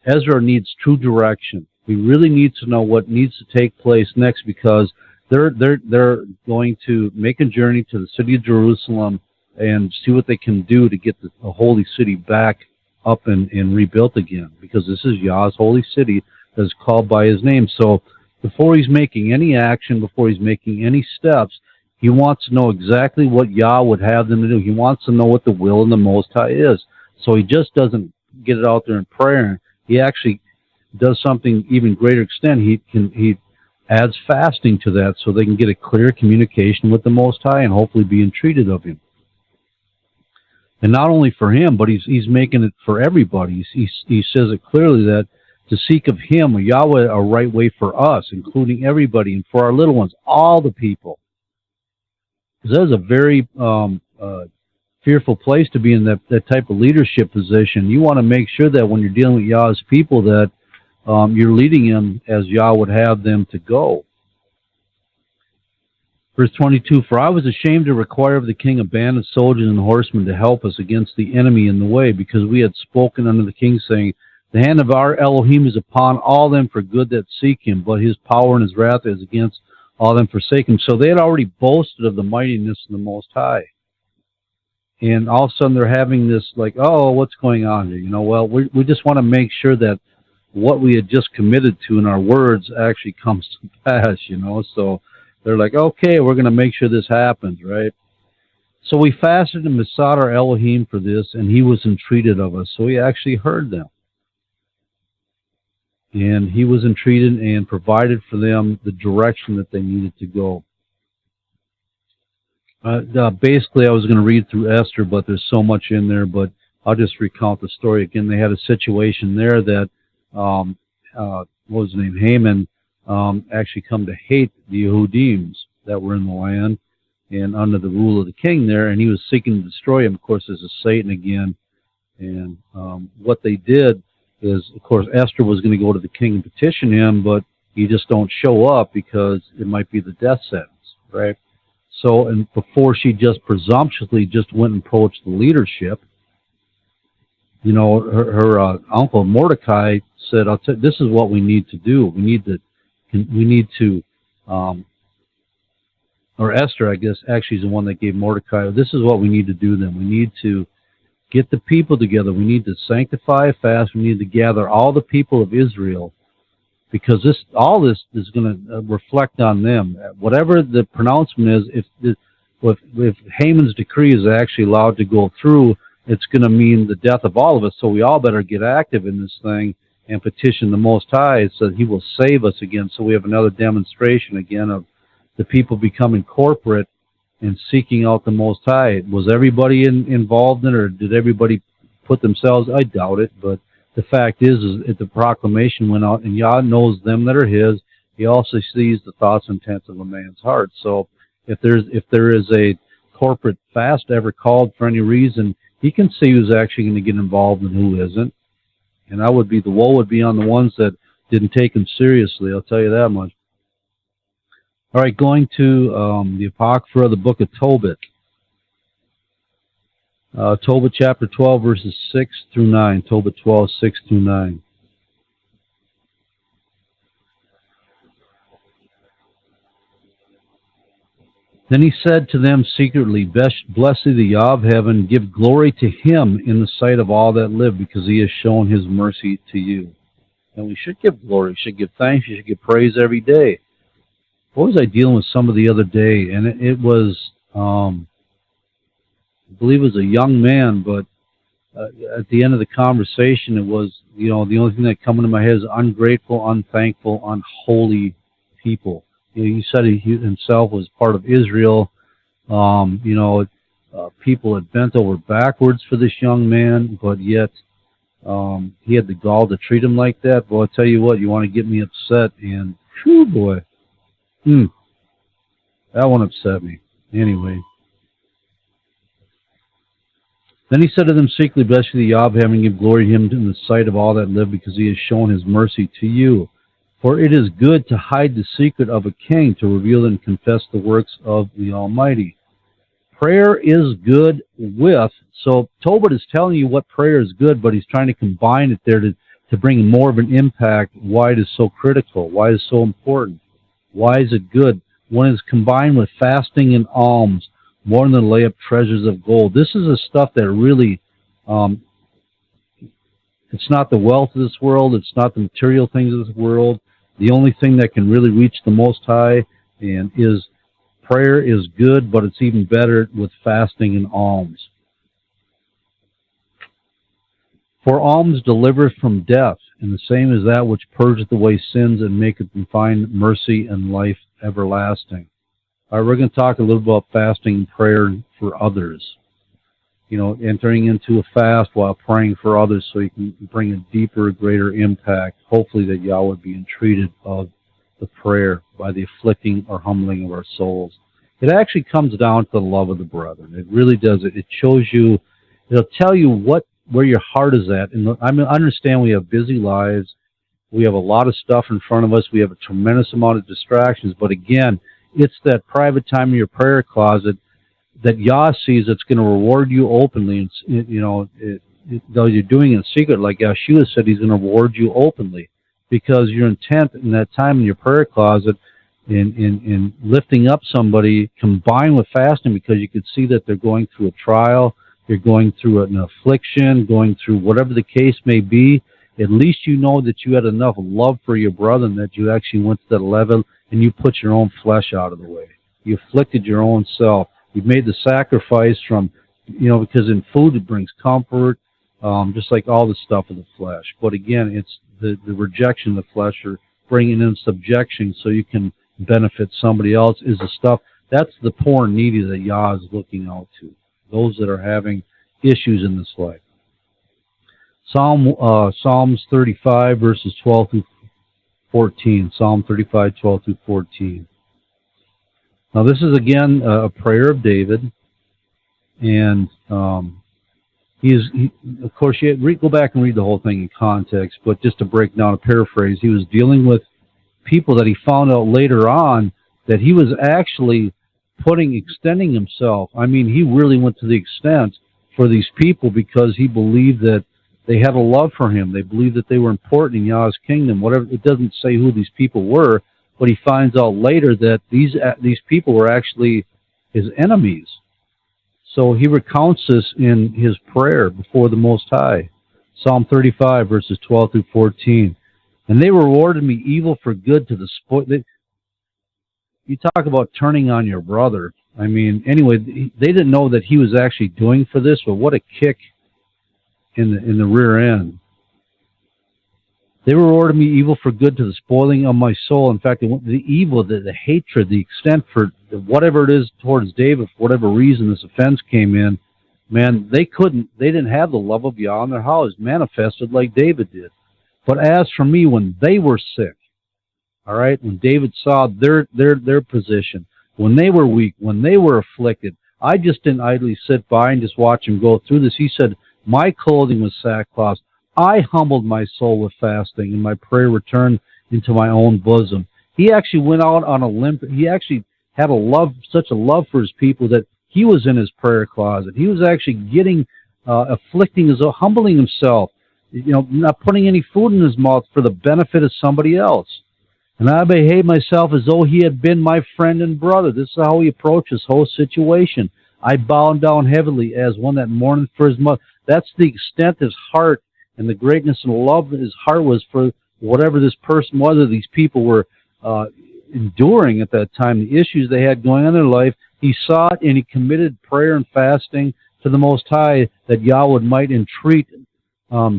Ezra needs true direction. We really need to know what needs to take place next, because they're going to make a journey to the city of Jerusalem and see what they can do to get the holy city back up and rebuilt again, because this is Yah's holy city that is called by his name. So before he's making any action, before he's making any steps, he wants to know exactly what Yah would have them to do. He wants to know what the will of the Most High is. So he just doesn't get it out there in prayer. He actually does something even greater extent. He adds fasting to that so they can get a clear communication with the Most High and hopefully be entreated of him. And not only for him, but he's making it for everybody. He says it clearly that to seek of him, Yahweh, a right way for us, including everybody, and for our little ones, all the people. Because that is a very fearful place to be in, that type of leadership position. You want to make sure that when you're dealing with Yah's people that you're leading them as Yah would have them to go. Verse 22, for I was ashamed to require of the king a band of soldiers and horsemen to help us against the enemy in the way, because we had spoken unto the king, saying, the hand of our Elohim is upon all them for good that seek him, but his power and his wrath is against all them forsake him. So they had already boasted of the mightiness of the Most High. And all of a sudden they're having this like, oh, what's going on here? Well, we just want to make sure that what we had just committed to in our words actually comes to pass, So they're like, okay, we're going to make sure this happens, right? So we fasted and besought our Elohim for this, and he was entreated of us. So he actually heard them. And he was entreated and provided for them the direction that they needed to go. Basically, I was going to read through Esther, but there's so much in there. But I'll just recount the story again. They had a situation there that what was his name? Haman actually come to hate the Yehudim that were in the land and under the rule of the king there, and he was seeking to destroy him. Of course, this is Satan again. And what they did is, of course, Esther was going to go to the king and petition him, but you just don't show up because it might be the death sentence, right? So, and before she just presumptuously just went and approached the leadership, you know, her uncle Mordecai said, "I'll this is what we need to do. We need to, or Esther, I guess, actually is the one that gave Mordecai. This is what we need to do. Then we need to get the people together. We need to sanctify a fast. We need to gather all the people of Israel, because all this is going to reflect on them. Whatever the pronouncement is, if Haman's decree is actually allowed to go through, it's going to mean the death of all of us. So we all better get active in this thing and petition the Most High so that He will save us again." So we have another demonstration again of the people becoming corporate and seeking out the Most High. Was everybody involved in it, or did everybody put themselves? I doubt it, but the fact is if the proclamation went out, and Yah knows them that are His. He also sees the thoughts and intents of a man's heart. So if there is a corporate fast ever called for any reason, He can see who's actually going to get involved and who isn't. And the woe would be on the ones that didn't take Him seriously, I'll tell you that much. All right, going to the Apocrypha of the book of Tobit. Tobit chapter 12, verses 6 through 9. Tobit 12, 6 through 9. Then he said to them secretly, "Blessed the Yah of heaven, give glory to Him in the sight of all that live, because He has shown His mercy to you." And we should give glory, we should give thanks, we should give praise every day. What was I dealing with some of the other day? And it was, I believe it was a young man, but at the end of the conversation, it was, the only thing that came into my head is ungrateful, unthankful, unholy people. He said he himself was part of Israel. People had bent over backwards for this young man, but yet he had the gall to treat him like that. Boy, I'll tell you what, you want to get me upset, and whew, boy. That one upset me. Anyway. Then he said to them secretly, "Blessed the Yah of heaven, give glory to Him in the sight of all that live, because He has shown His mercy to you. For it is good to hide the secret of a king, to reveal and confess the works of the Almighty." Prayer is good with, so Tobit is telling you what prayer is good, but he's trying to combine it there to bring more of an impact, why it is so critical, why it is so important, why is it good. When it's combined with fasting and alms, more than to lay up treasures of gold. This is the stuff that really, it's not the wealth of this world, it's not the material things of this world. The only thing that can really reach the Most High and is prayer is good, but it's even better with fasting and alms. For alms delivereth from death, and the same is that which purgeth away sins and maketh them find mercy and life everlasting. All right, we're going to talk a little about fasting and prayer for others. Entering into a fast while praying for others so you can bring a deeper, greater impact. Hopefully that Yah would be entreated of the prayer by the afflicting or humbling of our souls. It actually comes down to the love of the brethren. It really does. It shows you, it'll tell you where your heart is at. And I understand we have busy lives. We have a lot of stuff in front of us. We have a tremendous amount of distractions. But again, it's that private time in your prayer closet that Yah sees that's going to reward you openly. Though you're doing it in secret, like Yeshua said, He's going to reward you openly, because your intent in that time in your prayer closet in lifting up somebody combined with fasting, because you could see that they're going through a trial, you're going through an affliction, going through whatever the case may be. At least you know that you had enough love for your brother that you actually went to that level and you put your own flesh out of the way. You afflicted your own self. You've made the sacrifice from, because in food it brings comfort, just like all the stuff of the flesh. But again, it's the rejection of the flesh, or bringing in subjection so you can benefit somebody else, is the stuff That's the poor and needy that Yah is looking out to, those that are having issues in this life. Psalms 35, verses 12 through 14. Psalm 35, 12 through 14. Now this is again a prayer of David, and of course, go back and read the whole thing in context, but just to break down a paraphrase, he was dealing with people that he found out later on that he was actually extending himself. I mean, he really went to the extent for these people because he believed that they had a love for him. They believed that they were important in Yah's kingdom. Whatever, it doesn't say who these people were, but he finds out later that these people were actually his enemies. So he recounts this in his prayer before the Most High. Psalm 35, verses 12 through 14. And they rewarded me evil for good to the spoil. You talk about turning on your brother. I mean, anyway, they didn't know that he was actually doing for this, but what a kick in the rear end. They rewarded me evil for good to the spoiling of my soul. In fact, the evil, the hatred, the extent for whatever it is towards David, for whatever reason this offense came in, man, they didn't have the love of Yah in their house, manifested like David did. But as for me, when they were sick, all right, when David saw their position, when they were weak, when they were afflicted, I just didn't idly sit by and just watch him go through this. He said, my clothing was sackcloth. I humbled my soul with fasting, and my prayer returned into my own bosom. He actually went out on a limb. He actually had such a love for his people that he was in his prayer closet. He was actually humbling himself, not putting any food in his mouth for the benefit of somebody else. And I behaved myself as though he had been my friend and brother. This is how he approached this whole situation. I bowed down heavily as one that mourned for his mother. That's the extent his heart and the greatness and love that his heart was for whatever this person was, or these people were enduring at that time, the issues they had going on in their life. He saw it, and he committed prayer and fasting to the Most High that Yahweh might entreat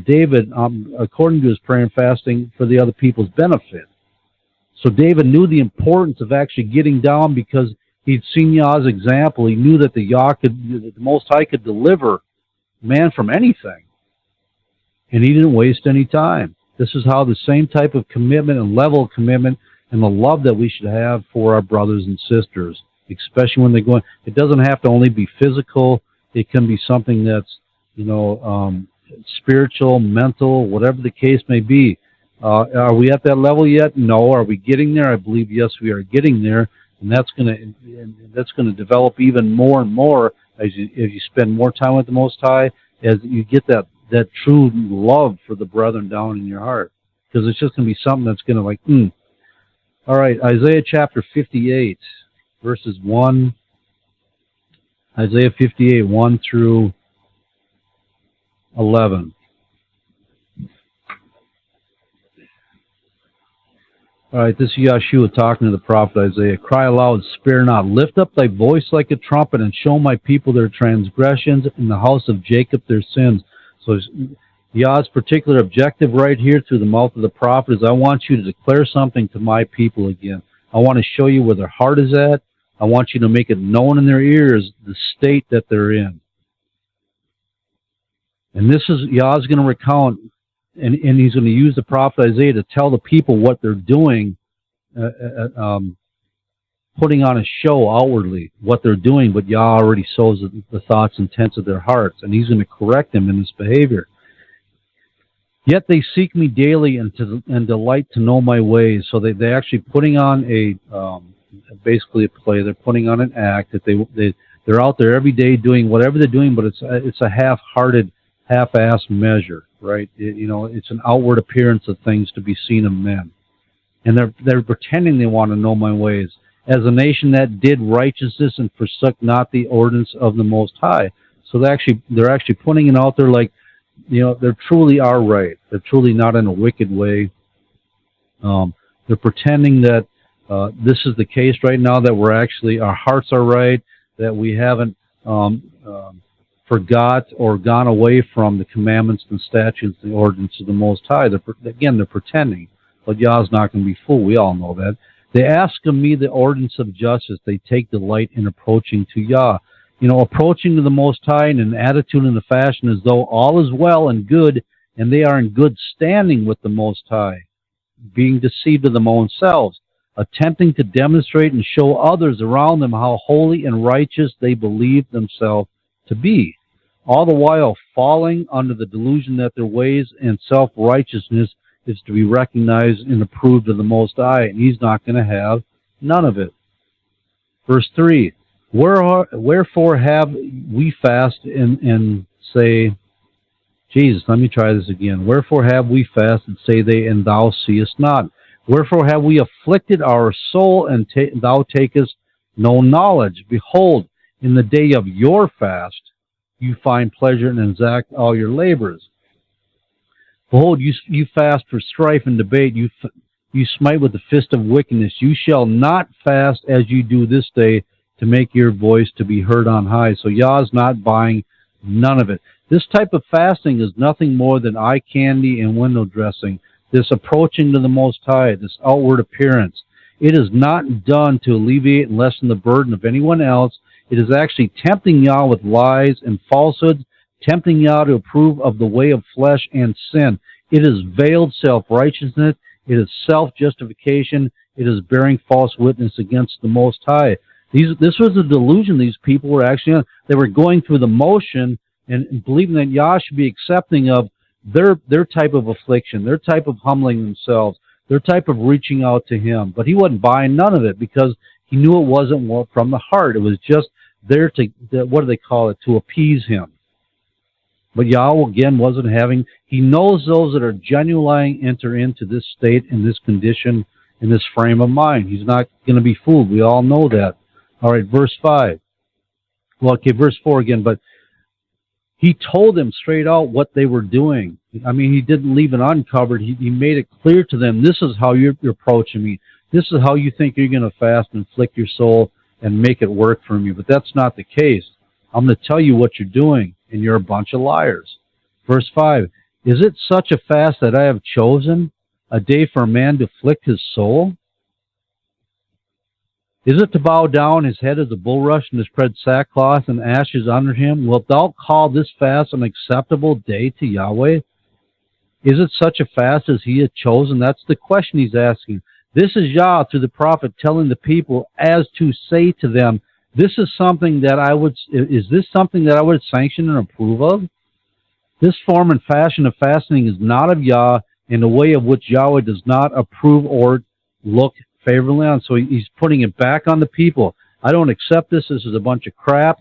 David according to his prayer and fasting for the other people's benefit. So David knew the importance of actually getting down because he'd seen Yah's example. He knew that the Most High could deliver man from anything. And he didn't waste any time. This is how the same type of commitment and level of commitment and the love that we should have for our brothers and sisters, especially when they're going. It doesn't have to only be physical. It can be something that's, spiritual, mental, whatever the case may be. Are we at that level yet? No. Are we getting there? I believe, yes, we are getting there. And that's going to develop even more and more as you spend more time with the Most High, as you get that true love for the brethren down in your heart. Because it's just going to be something that's going to All right, Isaiah chapter 58, verses 1. Isaiah 58, 1 through 11. All right, this is Yahshua talking to the prophet Isaiah. Cry aloud, spare not. Lift up thy voice like a trumpet, and show my people their transgressions, and the house of Jacob their sins. So Yah's particular objective right here through the mouth of the prophet is, I want you to declare something to my people again. I want to show you where their heart is at. I want you to make it known in their ears the state that they're in. And this is, Yah's going to recount, and he's going to use the prophet Isaiah to tell the people what they're doing, putting on a show outwardly, what they're doing, but Yah already shows the thoughts and intents of their hearts, and he's going to correct them in this behavior. Yet they seek me daily and delight to know my ways. So they're actually putting on basically a play. They're putting on an act that they're out there every day doing whatever they're doing, but it's a half-hearted, half-assed measure, right? It's an outward appearance of things to be seen of men, and they're pretending they want to know my ways. As a nation that did righteousness and forsook not the ordinance of the Most High. So they're actually putting it out there like, they truly are right. They're truly not in a wicked way. They're pretending that this is the case right now, that our hearts are right, that we haven't forgot or gone away from the commandments and statutes and the ordinance of the Most High. They're pretending. But Yah's not going to be fooled. We all know that. They ask of me the ordinance of justice. They take delight in approaching to Yah. Approaching to the Most High in an attitude and a fashion as though all is well and good, and they are in good standing with the Most High, being deceived of them own selves, attempting to demonstrate and show others around them how holy and righteous they believe themselves to be, all the while falling under the delusion that their ways and self-righteousness is to be recognized and approved of the Most High, and He's not going to have none of it. Verse 3, Wherefore have we fast and say, Jesus, let me try this again. Wherefore have we fasted, say they, and thou seest not? Wherefore have we afflicted our soul, and thou takest no knowledge? Behold, in the day of your fast you find pleasure and exact all your labors. Behold, you fast for strife and debate. You smite with the fist of wickedness. You shall not fast as you do this day, to make your voice to be heard on high. So Yah's not buying none of it. This type of fasting is nothing more than eye candy and window dressing, this approaching to the Most High, this outward appearance. It is not done to alleviate and lessen the burden of anyone else. It is actually tempting Yah with lies and falsehoods, tempting Yah to approve of the way of flesh and sin. It is veiled self-righteousness. It is self-justification. It is bearing false witness against the Most High. This was a delusion these people were actually on. They were going through the motion and believing that Yah should be accepting of their type of affliction, their type of humbling themselves, their type of reaching out to Him. But He wasn't buying none of it, because He knew it wasn't from the heart. It was just there to, what do they call it, to appease Him. But Yahweh, again, wasn't having. He knows those that are genuinely enter into this state, in this condition, in this frame of mind. He's not going to be fooled. We all know that. All right, verse 5. Well, okay, verse 4 again, but He told them straight out what they were doing. I mean, He didn't leave it uncovered. He made it clear to them, this is how you're approaching me. This is how you think you're going to fast and afflict your soul and make it work for me. But that's not the case. I'm going to tell you what you're doing, and you're a bunch of liars. Verse 5, Is it such a fast that I have chosen, a day for a man to afflict his soul? Is it to bow down his head as a bulrush and to spread sackcloth and ashes under him? Wilt thou call this fast an acceptable day to Yahweh? Is it such a fast as He had chosen? That's the question He's asking. This is Yah through the prophet telling the people as to say to them, is this something that I would sanction and approve of? This form and fashion of fasting is not of Yah, in a way of which Yahweh does not approve or look favorably on. So He's putting it back on the people. I don't accept this. This is a bunch of crap.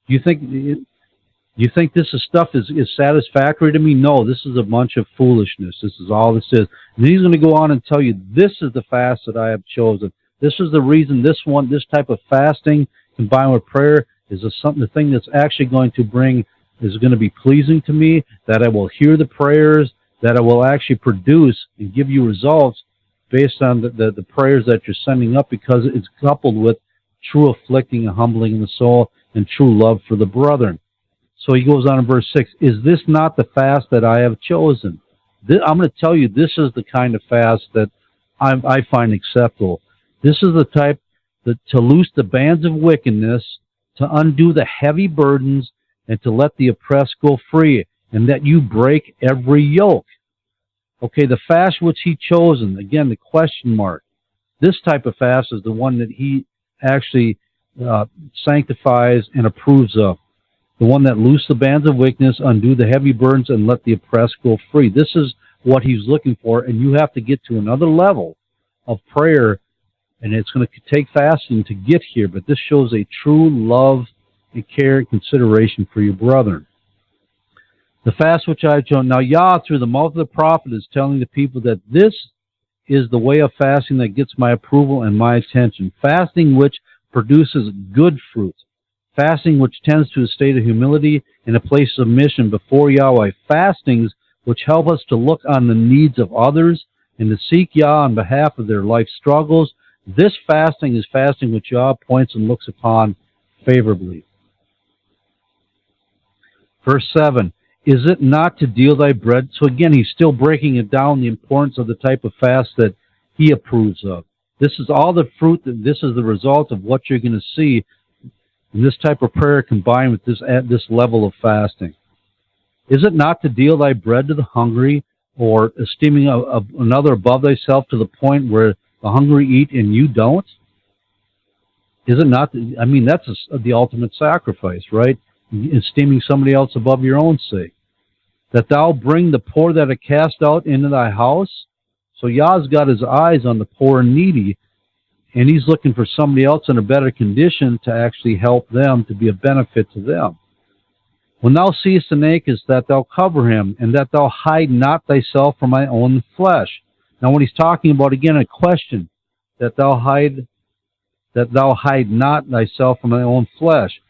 Do you think this stuff is satisfactory to me? No, this is a bunch of foolishness. This is all this is. And He's going to go on and tell you, this is the fast that I have chosen. This is the reason this type of fasting combined with prayer is the thing that's actually going to be pleasing to me, that I will hear the prayers, that I will actually produce and give you results based on the prayers that you're sending up, because it's coupled with true afflicting and humbling in the soul and true love for the brethren. So he goes on in verse 6, Is this not the fast that I have chosen? I'm going to tell you, this is the kind of fast that I find acceptable. This is the type to loose the bands of wickedness, to undo the heavy burdens, and to let the oppressed go free, and that you break every yoke. Okay, the fast which He chosen, again, the question mark. This type of fast is the one that He actually sanctifies and approves of. The one that loose the bands of wickedness, undo the heavy burdens, and let the oppressed go free. This is what He's looking for, and you have to get to another level of prayer, and it's going to take fasting to get here, but this shows a true love and care and consideration for your brethren. The fast which I have chosen. Now Yah, through the mouth of the prophet, is telling the people that this is the way of fasting that gets my approval and my attention. Fasting which produces good fruit. Fasting which tends to a state of humility and a place of submission before Yahweh. Fastings which help us to look on the needs of others and to seek Yah on behalf of their life struggles. This fasting is fasting which Yah points and looks upon favorably. Verse 7, Is it not to deal thy bread? So again, he's still breaking it down, the importance of the type of fast that he approves of. This is all the fruit, this is the result of what you're going to see in this type of prayer combined with this at this level of fasting. Is it not to deal thy bread to the hungry, or esteeming another above thyself to the point where the hungry eat and you don't? Is it not? I mean, that's the ultimate sacrifice, right? Esteeming somebody else above your own sake. That thou bring the poor that are cast out into thy house. So Yah's got his eyes on the poor and needy, and he's looking for somebody else in a better condition to actually help them, to be a benefit to them. When thou seest the nakedness, that thou cover him, and that thou hide not thyself from thy own flesh. Now when he's talking about, again, a question, that thou hide not thyself from thy own flesh.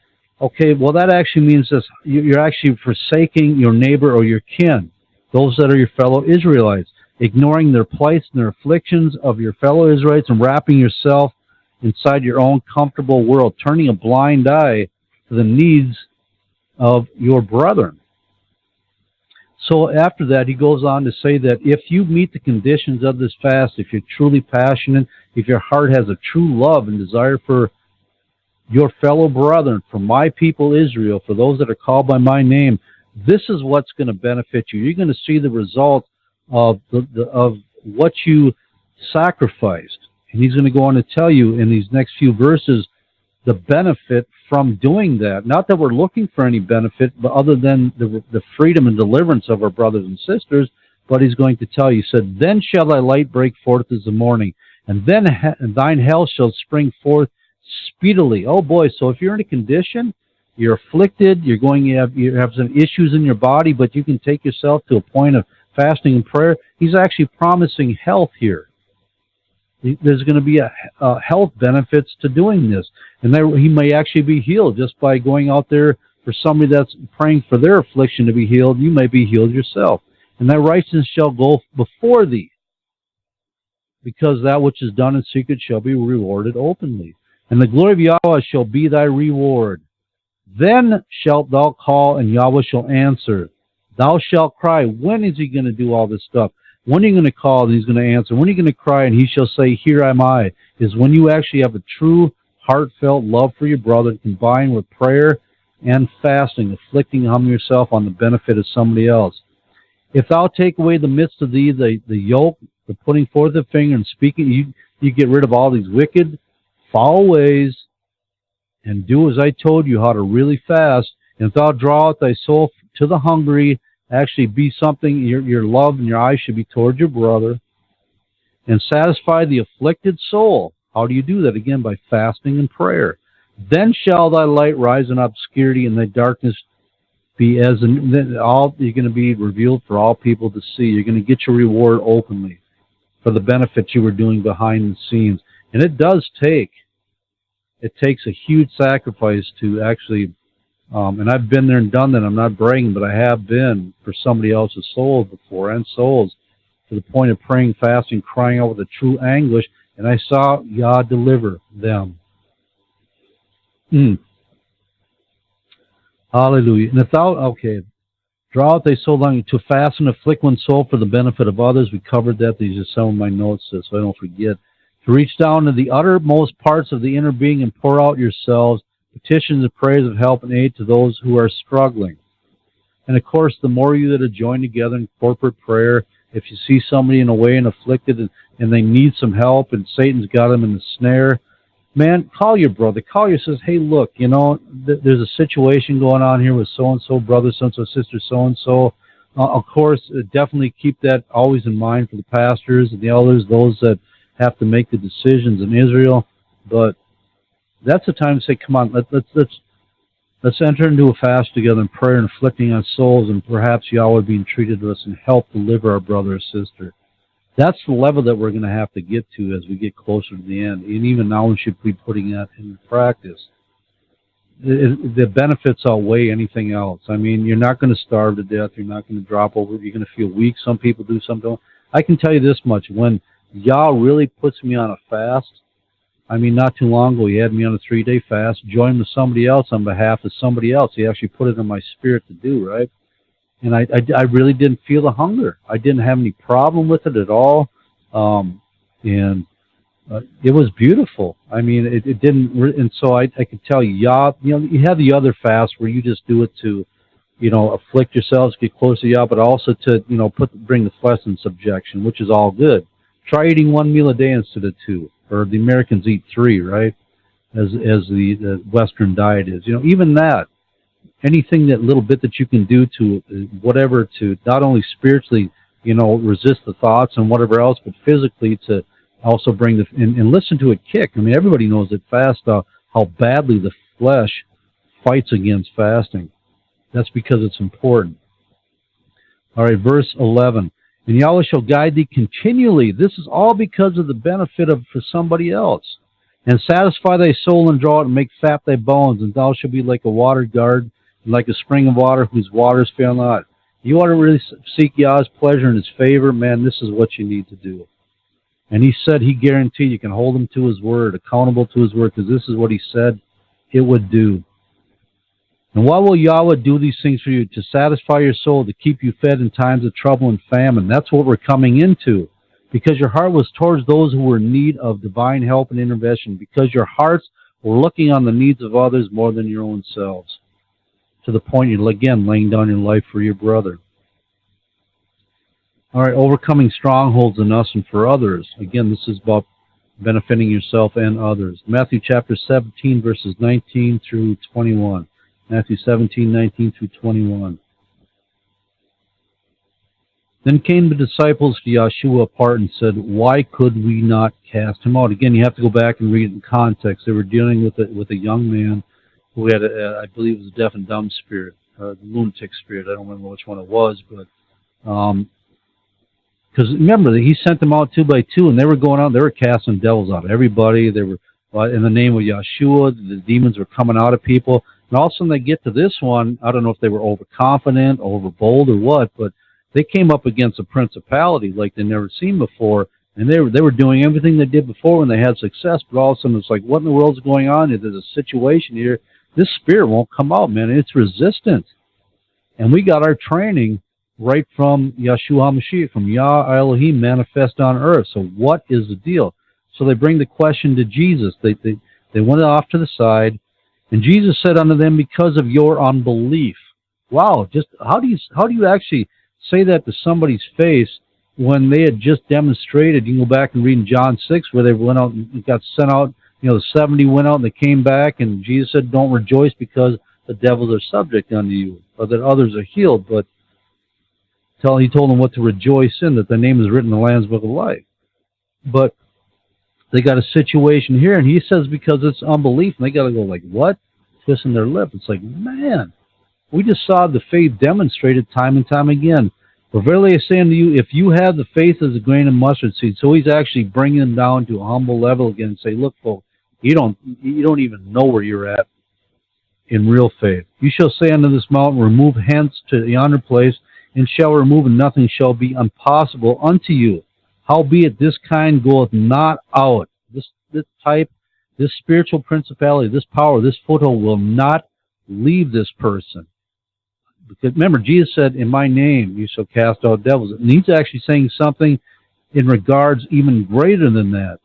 Okay, well that actually means this, you're actually forsaking your neighbor or your kin, those that are your fellow Israelites, ignoring their plights and their afflictions of your fellow Israelites and wrapping yourself inside your own comfortable world, turning a blind eye to the needs of your brethren. So after that, he goes on to say that if you meet the conditions of this fast, if you're truly passionate, if your heart has a true love and desire for your fellow brethren, for my people Israel, for those that are called by my name, this is what's going to benefit you. You're going to see the result of of what you sacrificed. And he's going to go on to tell you in these next few verses the benefit from doing that. Not that we're looking for any benefit, but other than the freedom and deliverance of our brothers and sisters, but he's going to tell you, he said, then shall thy light break forth as the morning, and then thine health shall spring forth speedily. Oh boy, so if you're in a condition, you're afflicted, you have some issues in your body, but you can take yourself to a point of fasting and prayer, he's actually promising health here. There's going to be a health benefits to doing this. And he may actually be healed just by going out there for somebody that's praying for their affliction to be healed. You may be healed yourself. And thy righteousness shall go before thee, because that which is done in secret shall be rewarded openly. And the glory of Yahweh shall be thy reward. Then shalt thou call, and Yahweh shall answer. Thou shalt cry. When is he going to do all this stuff? When are you going to call and he's going to answer? When are you going to cry and he shall say, here am I? Is when you actually have a true, heartfelt love for your brother combined with prayer and fasting, afflicting yourself on the benefit of somebody else. If thou take away the midst of thee, the yoke, the putting forth the finger and speaking, you get rid of all these wicked, foul ways, and do as I told you how to really fast. And if thou draw out thy soul to the hungry, actually be something, your love and your eyes should be toward your brother, and satisfy the afflicted soul. How do you do that? Again, by fasting and prayer. Then shall thy light rise in obscurity, and thy darkness be as all you're going to be revealed for all people to see. You're going to get your reward openly for the benefit you were doing behind the scenes. And it takes a huge sacrifice to actually, and I've been there and done that. I'm not bragging, but I have been for somebody else's souls before, and souls, to the point of praying, fasting, crying out with a true anguish, and I saw Yah deliver them. Hallelujah. And if thou, draw out thy soul long to fast and afflict one's soul for the benefit of others. We covered that. These are some of my notes, so I don't forget. To reach down to the uttermost parts of the inner being and pour out yourselves, petitions and prayers of help and aid to those who are struggling. And of course, the more you that are joined together in corporate prayer, if you see somebody in a way and afflicted and they need some help and Satan's got them in the snare, man, call your brother, call your sister. Hey, look, there's a situation going on here with so-and-so brother, so-and-so sister, so-and-so. Of course, definitely keep that always in mind for the pastors and the elders, those that have to make the decisions in Israel. But that's the time to say, come on, let's enter into a fast together in prayer and afflicting on souls, and perhaps Yahweh being treated to us and help deliver our brother or sister. That's the level that we're going to have to get to as we get closer to the end. And even now we should be putting that into practice. The benefits outweigh anything else. I mean, you're not going to starve to death. You're not going to drop over. You're going to feel weak. Some people do, some don't. I can tell you this much. When Yah really puts me on a fast, I mean, not too long ago, he had me on a 3-day fast, joined with somebody else on behalf of somebody else. He actually put it in my spirit to do, right? And I really didn't feel the hunger. I didn't have any problem with it at all. And It was beautiful. I mean, it didn't, and so I could tell you, you have the other fast where you just do it to, afflict yourselves, get close to Yah, but also to, bring the flesh in subjection, which is all good. Try eating one meal a day instead of two, or the Americans eat three, right? As the Western diet is. Even that, anything that little bit that you can do to whatever to not only spiritually, resist the thoughts and whatever else, but physically to also bring and listen to it kick. I mean, everybody knows that how badly the flesh fights against fasting. That's because it's important. All right, verse 11. And Yahweh shall guide thee continually. This is all because of the benefit for somebody else. And satisfy thy soul and draw it and make fat thy bones. And thou shalt be like a water guard, and like a spring of water whose waters fail not. You want to really seek Yah's pleasure and his favor, man, this is what you need to do. And he said he guaranteed you can hold him to his word, accountable to his word, because this is what he said it would do. And why will Yahweh do these things for you? To satisfy your soul, to keep you fed in times of trouble and famine. That's what we're coming into. Because your heart was towards those who were in need of divine help and intervention. Because your hearts were looking on the needs of others more than your own selves. To the point you're, again, laying down your life for your brother. All right, overcoming strongholds in us and for others. Again, this is about benefiting yourself and others. Matthew chapter 17, verses 19 through 21. Matthew 17, 19 through 21. Then came the disciples to Yeshua apart and said, why could we not cast him out? Again, you have to go back and read it in context. They were dealing with a young man who had, I believe it was a deaf and dumb spirit, the lunatic spirit. I don't remember which one it was, but because remember, he sent them out 2 by 2, and they were going out, they were casting devils out of everybody. They were, in the name of Yeshua, the demons were coming out of people. And all of a sudden they get to this one, I don't know if they were overconfident, overbold, or what, but they came up against a principality like they'd never seen before, and they were doing everything they did before when they had success, but all of a sudden it's like, what in the world's going on? There's a situation here. This spirit won't come out, man. It's resistant. And we got our training right from Yeshua HaMashiach, from Yah Elohim manifest on earth. So what is the deal? So they bring the question to Jesus. They went off to the side, and Jesus said unto them, because of your unbelief. Wow, just how do you actually say that to somebody's face when they had just demonstrated? You can go back and read in John 6 where they went out and got sent out. The 70 went out and they came back, and Jesus said, don't rejoice because the devils are subject unto you, or that others are healed, but he told them what to rejoice in, that the name is written in the Lamb's Book of Life. But they got a situation here, and he says because it's unbelief, and they got to go like, what? Twisting their lip. It's like, man, we just saw the faith demonstrated time and time again. For verily I say unto you, if you have the faith as a grain of mustard seed, so he's actually bringing them down to a humble level again and say, look, folks, you don't even know where you're at in real faith. You shall say unto this mountain, remove hence to yonder place, and shall remove, and nothing shall be impossible unto you. Howbeit this kind goeth not out. This type, this spiritual principality, this power, this foothold will not leave this person. Because remember, Jesus said, in my name you shall cast out devils. And he's actually saying something in regards even greater than that.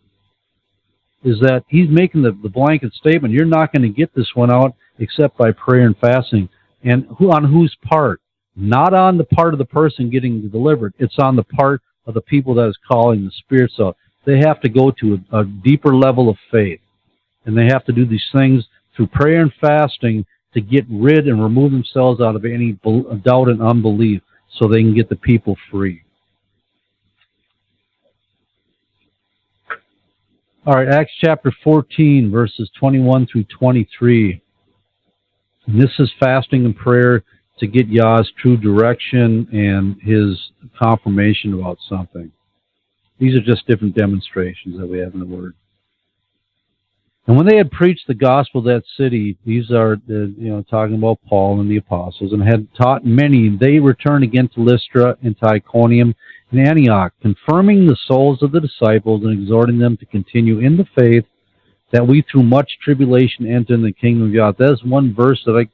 Is that he's making the blanket statement, you're not going to get this one out except by prayer and fasting. And on whose part? Not on the part of the person getting delivered. It's on the part of the people that is calling the spirits out. They have to go to a deeper level of faith. And they have to do these things through prayer and fasting to get rid and remove themselves out of any doubt and unbelief so they can get the people free. All right, Acts chapter 14, verses 21 through 23. And this is fasting and prayer to get Yah's true direction and his confirmation about something. These are just different demonstrations that we have in the Word. And when they had preached the gospel of that city, these are talking about Paul and the apostles, and had taught many, they returned again to Lystra and to Iconium and Antioch, confirming the souls of the disciples and exhorting them to continue in the faith, that we through much tribulation enter in the kingdom of God. That is one verse that I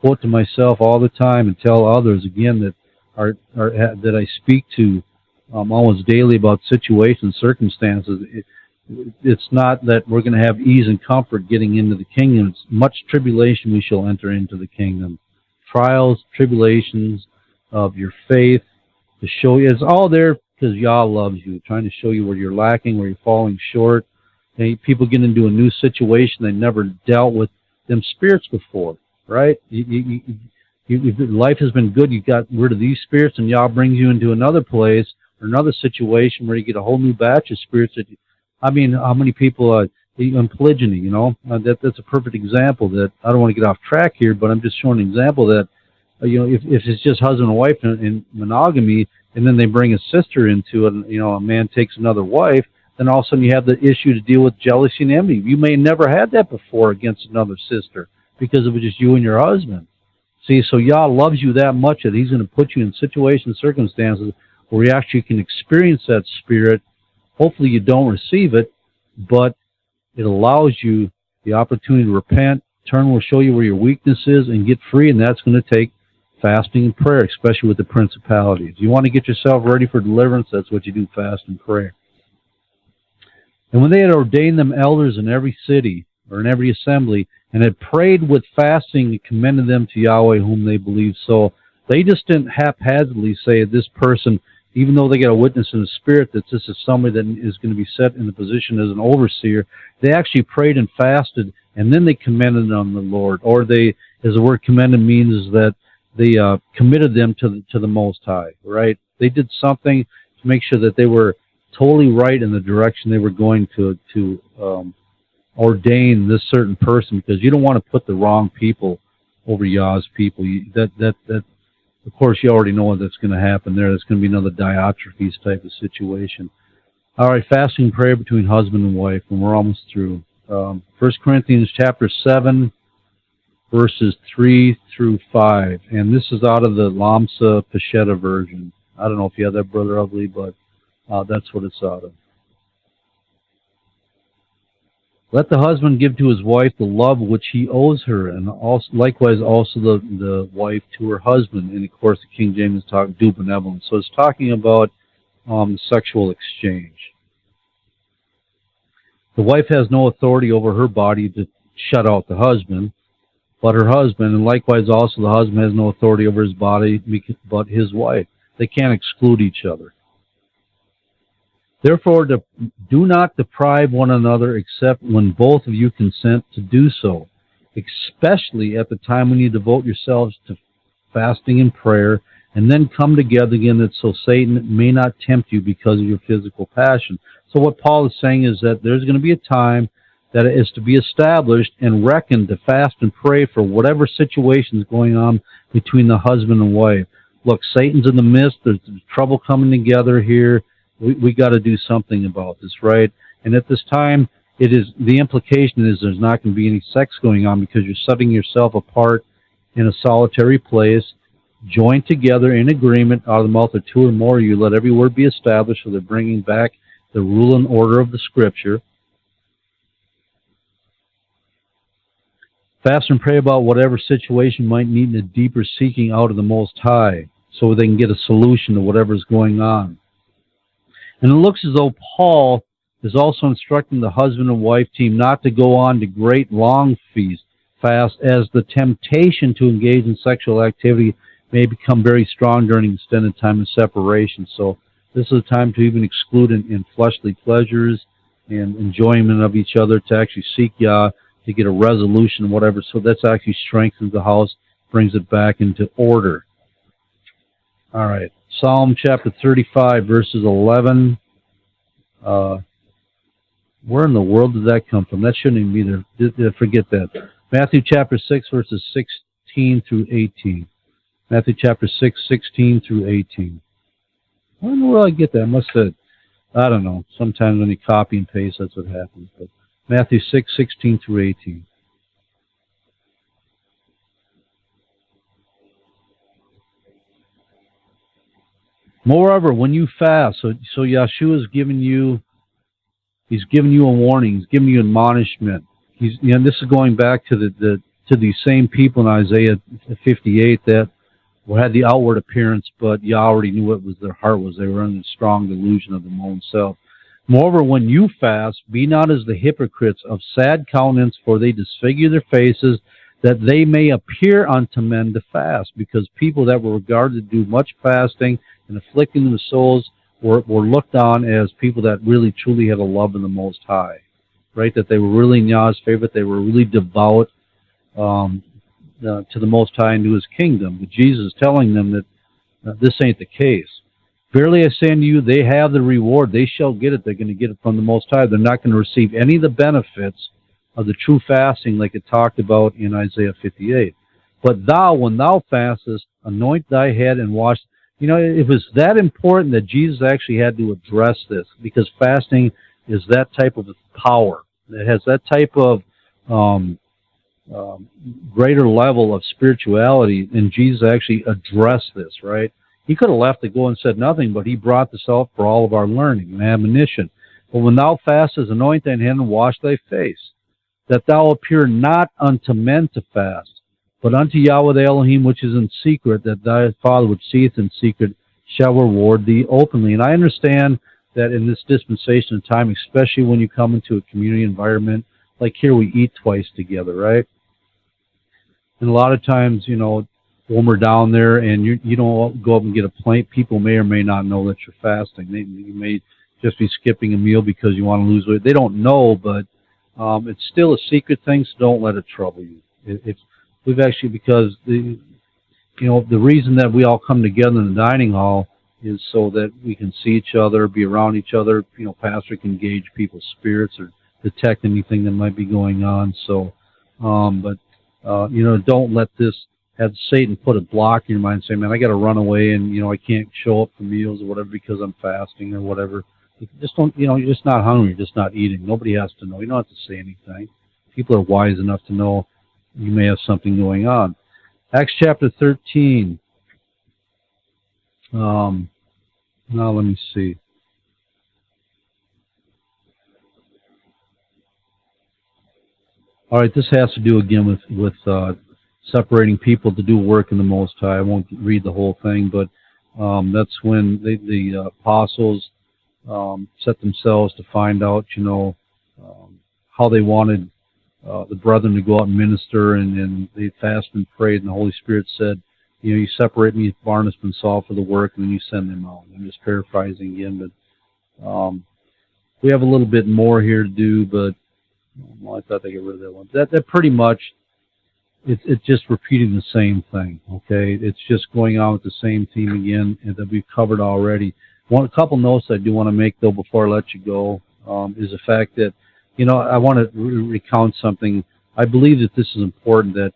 quote to myself all the time and tell others again that I speak to almost daily about situations, circumstances. it's not that we're going to have ease and comfort getting into the kingdom. It's much tribulation we shall enter into the kingdom. Trials, tribulations of your faith to show you. It's all there because Yah loves you, trying to show you where you're lacking, where you're falling short. And people get into a new situation. They never dealt with them spirits before, right? Life has been good. You got rid of these spirits, and Yah brings you into another place or another situation where you get a whole new batch of spirits. How many people in polygyny, that's a perfect example. That I don't want to get off track here, but I'm just showing an example that, if it's just husband and wife in monogamy, and then they bring a sister into it, a man takes another wife, then all of a sudden you have the issue to deal with jealousy and envy. You may have never had that before against another sister because it was just you and your husband. See, so Yah loves you that much that He's going to put you in situations, circumstances where you actually can experience that spirit. Hopefully you don't receive it, but it allows you the opportunity to repent. Turn will show you where your weakness is and get free, and that's going to take fasting and prayer, especially with the principalities. You want to get yourself ready for deliverance, that's what you do, fast and pray. And when they had ordained them elders in every city, or in every assembly, and had prayed with fasting and commended them to Yahweh whom they believed. So they just didn't haphazardly say this person, even though they get a witness in the spirit that this is somebody that is going to be set in the position as an overseer. They actually prayed and fasted, and then they commended on the Lord. Or they, as the word commended means, is that they committed them to the Most High, right? They did something to make sure that they were totally right in the direction they were going to ordain this certain person, because you don't want to put the wrong people over Yah's people. Of course, you already know what's going to happen there. It's going to be another Diotrephes type of situation. All right, fasting and prayer between husband and wife, and we're almost through. 1 Corinthians chapter 7, verses 3 through 5, and this is out of the Lamsa Peshitta version. I don't know if you have that, Brother Ugly, but that's what it's out of. Let the husband give to his wife the love which he owes her, and also, likewise also the wife to her husband. And of course, the King James is talking do benevolence. So it's talking about sexual exchange. The wife has no authority over her body to shut out the husband, but her husband, and likewise also the husband has no authority over his body but his wife. They can't exclude each other. Therefore, do not deprive one another except when both of you consent to do so, especially at the time when you devote yourselves to fasting and prayer, and then come together again, that so Satan may not tempt you because of your physical passion. So what Paul is saying is that there's going to be a time that is to be established and reckoned to fast and pray for whatever situation is going on between the husband and wife. Look, Satan's in the midst. There's trouble coming together here. We got to do something about this, right? And at this time, the implication is there's not going to be any sex going on because you're setting yourself apart in a solitary place, joined together in agreement out of the mouth of two or more. You let every word be established, so they're bringing back the rule and order of the Scripture. Fast and pray about whatever situation might need a deeper seeking out of the Most High, so they can get a solution to whatever's going on. And it looks as though Paul is also instructing the husband and wife team not to go on to great long fast, as the temptation to engage in sexual activity may become very strong during an extended time of separation. So this is a time to even exclude in fleshly pleasures and enjoyment of each other, to actually seek Yah, to get a resolution, whatever. So that's actually strengthens the house, brings it back into order. All right. Psalm chapter 35, verses 11. Where in the world did that come from? That shouldn't even be there. Forget that. Matthew chapter 6, verses 16 through 18. Matthew chapter 6, 16 through 18. I don't know where I get that. I must have, I don't know. Sometimes when you copy and paste, that's what happens. But Matthew 6, 16 through 18. Moreover, when you fast, so Yeshua is giving you, he's giving you a warning, he's giving you admonishment. This is going back to these same people in Isaiah 58 that had the outward appearance, but Yah already knew what was their heart was. They were under the strong delusion of their own self. Moreover, when you fast, be not as the hypocrites of sad countenance, for they disfigure their faces, that they may appear unto men to fast. Because people that were regarded to do much fasting and afflicting the souls were looked on as people that really truly had a love in the Most High, right? That they were really in Yah's favorite, they were really devout to the Most High and to His kingdom. But Jesus is telling them that this ain't the case. Verily I say unto you, they have the reward. They shall get it. They're going to get it from the Most High. They're not going to receive any of the benefits of the true fasting like it talked about in Isaiah 58. But thou, when thou fastest, anoint thy head and wash. You know, it was that important that Jesus actually had to address this, because fasting is that type of power. It has that type of greater level of spirituality, and Jesus actually addressed this, right? He could have left it go and said nothing, but he brought this out for all of our learning and admonition. But when thou fastest, anoint thine hand and wash thy face, that thou appear not unto men to fast, but unto Yahweh the Elohim which is in secret, that thy Father which seeth in secret shall reward thee openly. And I understand that in this dispensation of time, especially when you come into a community environment, like here we eat twice together, right? And a lot of times, you know, when we're down there and you don't go up and get a plate, people may or may not know that you're fasting. You may just be skipping a meal because you want to lose weight. They don't know, but it's still a secret thing, so don't let it trouble you. We've actually, because the reason that we all come together in the dining hall is so that we can see each other, be around each other. You know, pastor can gauge people's spirits or detect anything that might be going on. So, don't let this have Satan put a block in your mind and say, man, I got to run away and, I can't show up for meals or whatever because I'm fasting or whatever. Just don't, you're just not hungry, you're just not eating. Nobody has to know. You don't have to say anything. People are wise enough to know you may have something going on. Acts chapter 13. Now let me see. All right, this has to do again with separating people to do work in the Most High. I won't read the whole thing, but that's when the apostles set themselves to find out, how they wanted the brethren to go out and minister, and they fasted and prayed, and the Holy Spirit said, you separate me, Barnabas and Saul, for the work, and then you send them out. I'm just paraphrasing again, but we have a little bit more here to do, but I thought they got rid of that one. That pretty much, it's just repeating the same thing, okay? It's just going on with the same theme again that we've covered already. A couple notes I do want to make, though, before I let you go, is the fact that, I want to recount something. I believe that this is important, that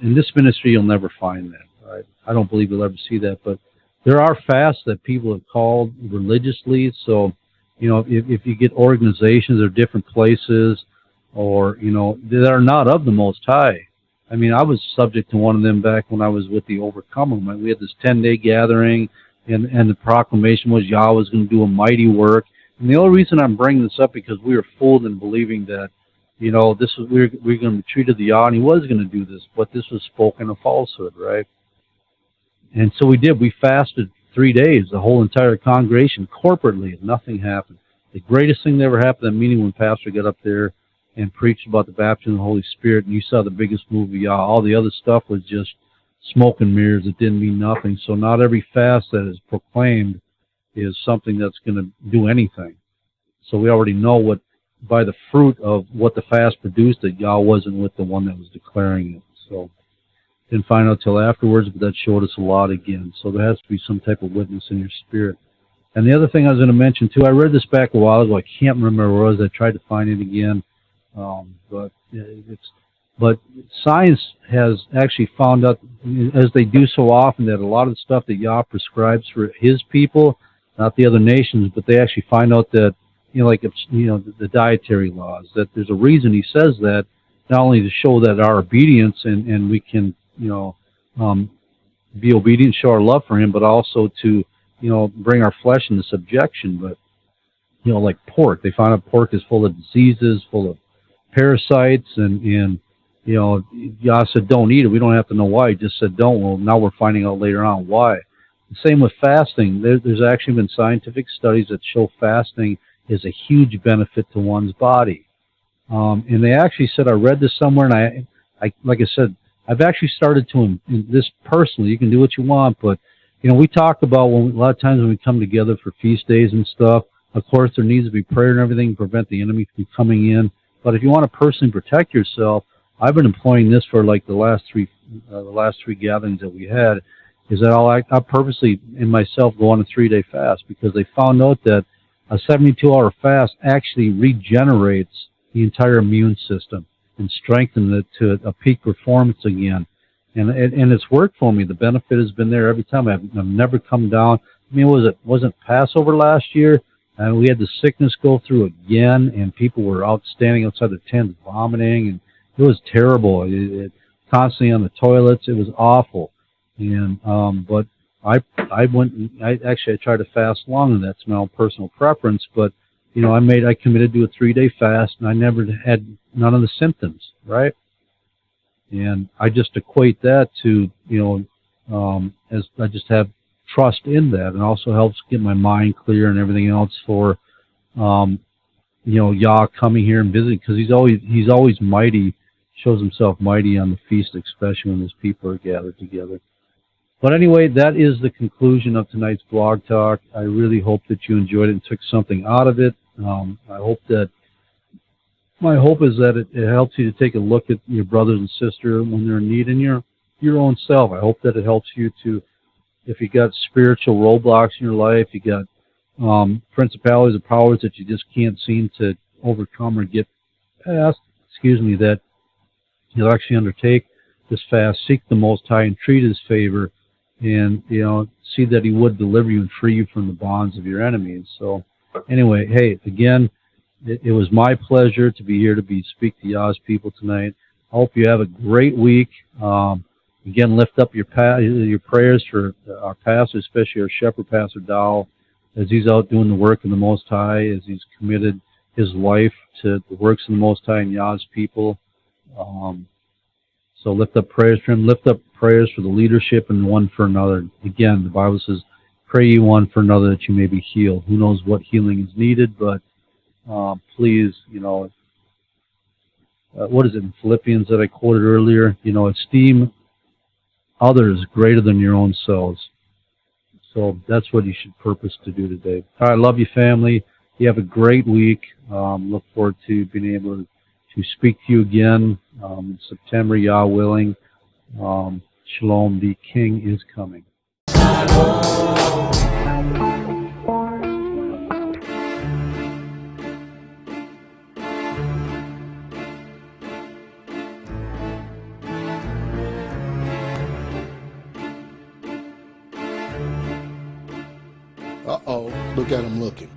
in this ministry you'll never find that, right? I don't believe you'll ever see that, but there are fasts that people have called religiously, so if you get organizations or different places or, that are not of the Most High. I mean, I was subject to one of them back when I was with the Overcomer. We had this 10-day gathering, and the proclamation was Yah was going to do a mighty work. And the only reason I'm bringing this up because we were fooled in believing that, this was we're going to be treated to Yah, and He was going to do this, but this was spoken a falsehood, right? And so we did. We fasted 3 days, the whole entire congregation, corporately, and nothing happened. The greatest thing that ever happened at that meeting when Pastor got up there and preached about the baptism of the Holy Spirit, and you saw the biggest move of Yah. All the other stuff was just smoke and mirrors. It didn't mean nothing. So not every fast that is proclaimed is something that's going to do anything. So we already know by the fruit of what the fast produced, that Yah wasn't with the one that was declaring it. So didn't find out till afterwards, but that showed us a lot again. So there has to be some type of witness in your spirit. And the other thing I was going to mention too, I read this back a while ago. I can't remember where it was. I tried to find it again, but science has actually found out, as they do so often, that a lot of the stuff that Yah prescribes for His people, not the other nations, but they actually find out that the dietary laws, that there's a reason He says that, not only to show that our obedience and we can be obedient, show our love for Him, but also to bring our flesh into subjection. But like pork, they find out pork is full of diseases, full of parasites, and Yah said don't eat it. We don't have to know why. He just said don't. Well, now we're finding out later on why. The same with fasting. There's actually been scientific studies that show fasting is a huge benefit to one's body. And they actually said, I read this somewhere, and I like I said, I've actually started to, in this personally, you can do what you want, but, we talk about a lot of times when we come together for feast days and stuff, of course, there needs to be prayer and everything to prevent the enemy from coming in. But if you want to personally protect yourself, I've been employing this for like the last three gatherings that we had, is that I'll purposely, in myself, go on a 3-day fast, because they found out that a 72-hour fast actually regenerates the entire immune system and strengthens it to a peak performance again. And it's worked for me. The benefit has been there every time. I've never come down. I mean, wasn't Passover last year? And we had the sickness go through again, and people were standing outside the tent vomiting, and it was terrible. It constantly on the toilets. It was awful. And but I tried to fast longer. That's my own personal preference. But I committed to a 3-day fast, and I never had none of the symptoms. Right. And I just equate that to as I just have trust in that, and also helps get my mind clear and everything else for Yah coming here and visiting, because he's always mighty, shows himself mighty on the feast, especially when his people are gathered together. But anyway, that is the conclusion of tonight's blog talk. I really hope that you enjoyed it and took something out of it. My hope is that it helps you to take a look at your brothers and sisters when they're in need, and your own self. I hope that it helps you to, if you got spiritual roadblocks in your life, you got principalities or powers that you just can't seem to overcome or get past, that you'll actually undertake this fast, seek the Most High and treat His favor, and see that He would deliver you and free you from the bonds of your enemies. So anyway, hey, again, it was my pleasure to be here to speak to Yah's people tonight. I hope you have a great week. Again, lift up your prayers for our pastor, especially our shepherd, Pastor Dowell, as he's out doing the work of the Most High, as he's committed his life to the works of the Most High and Yah's people. So lift up prayers for him. Lift up prayers for the leadership and one for another. Again, the Bible says, pray ye one for another that you may be healed. Who knows what healing is needed, but please, what is it in Philippians that I quoted earlier? Esteem others greater than your own selves. So that's what you should purpose to do today. All right, love you, family. You have a great week. Look forward to being able to speak to you again in September, Yah willing. Shalom, the King is coming. Uh-oh, look at him looking.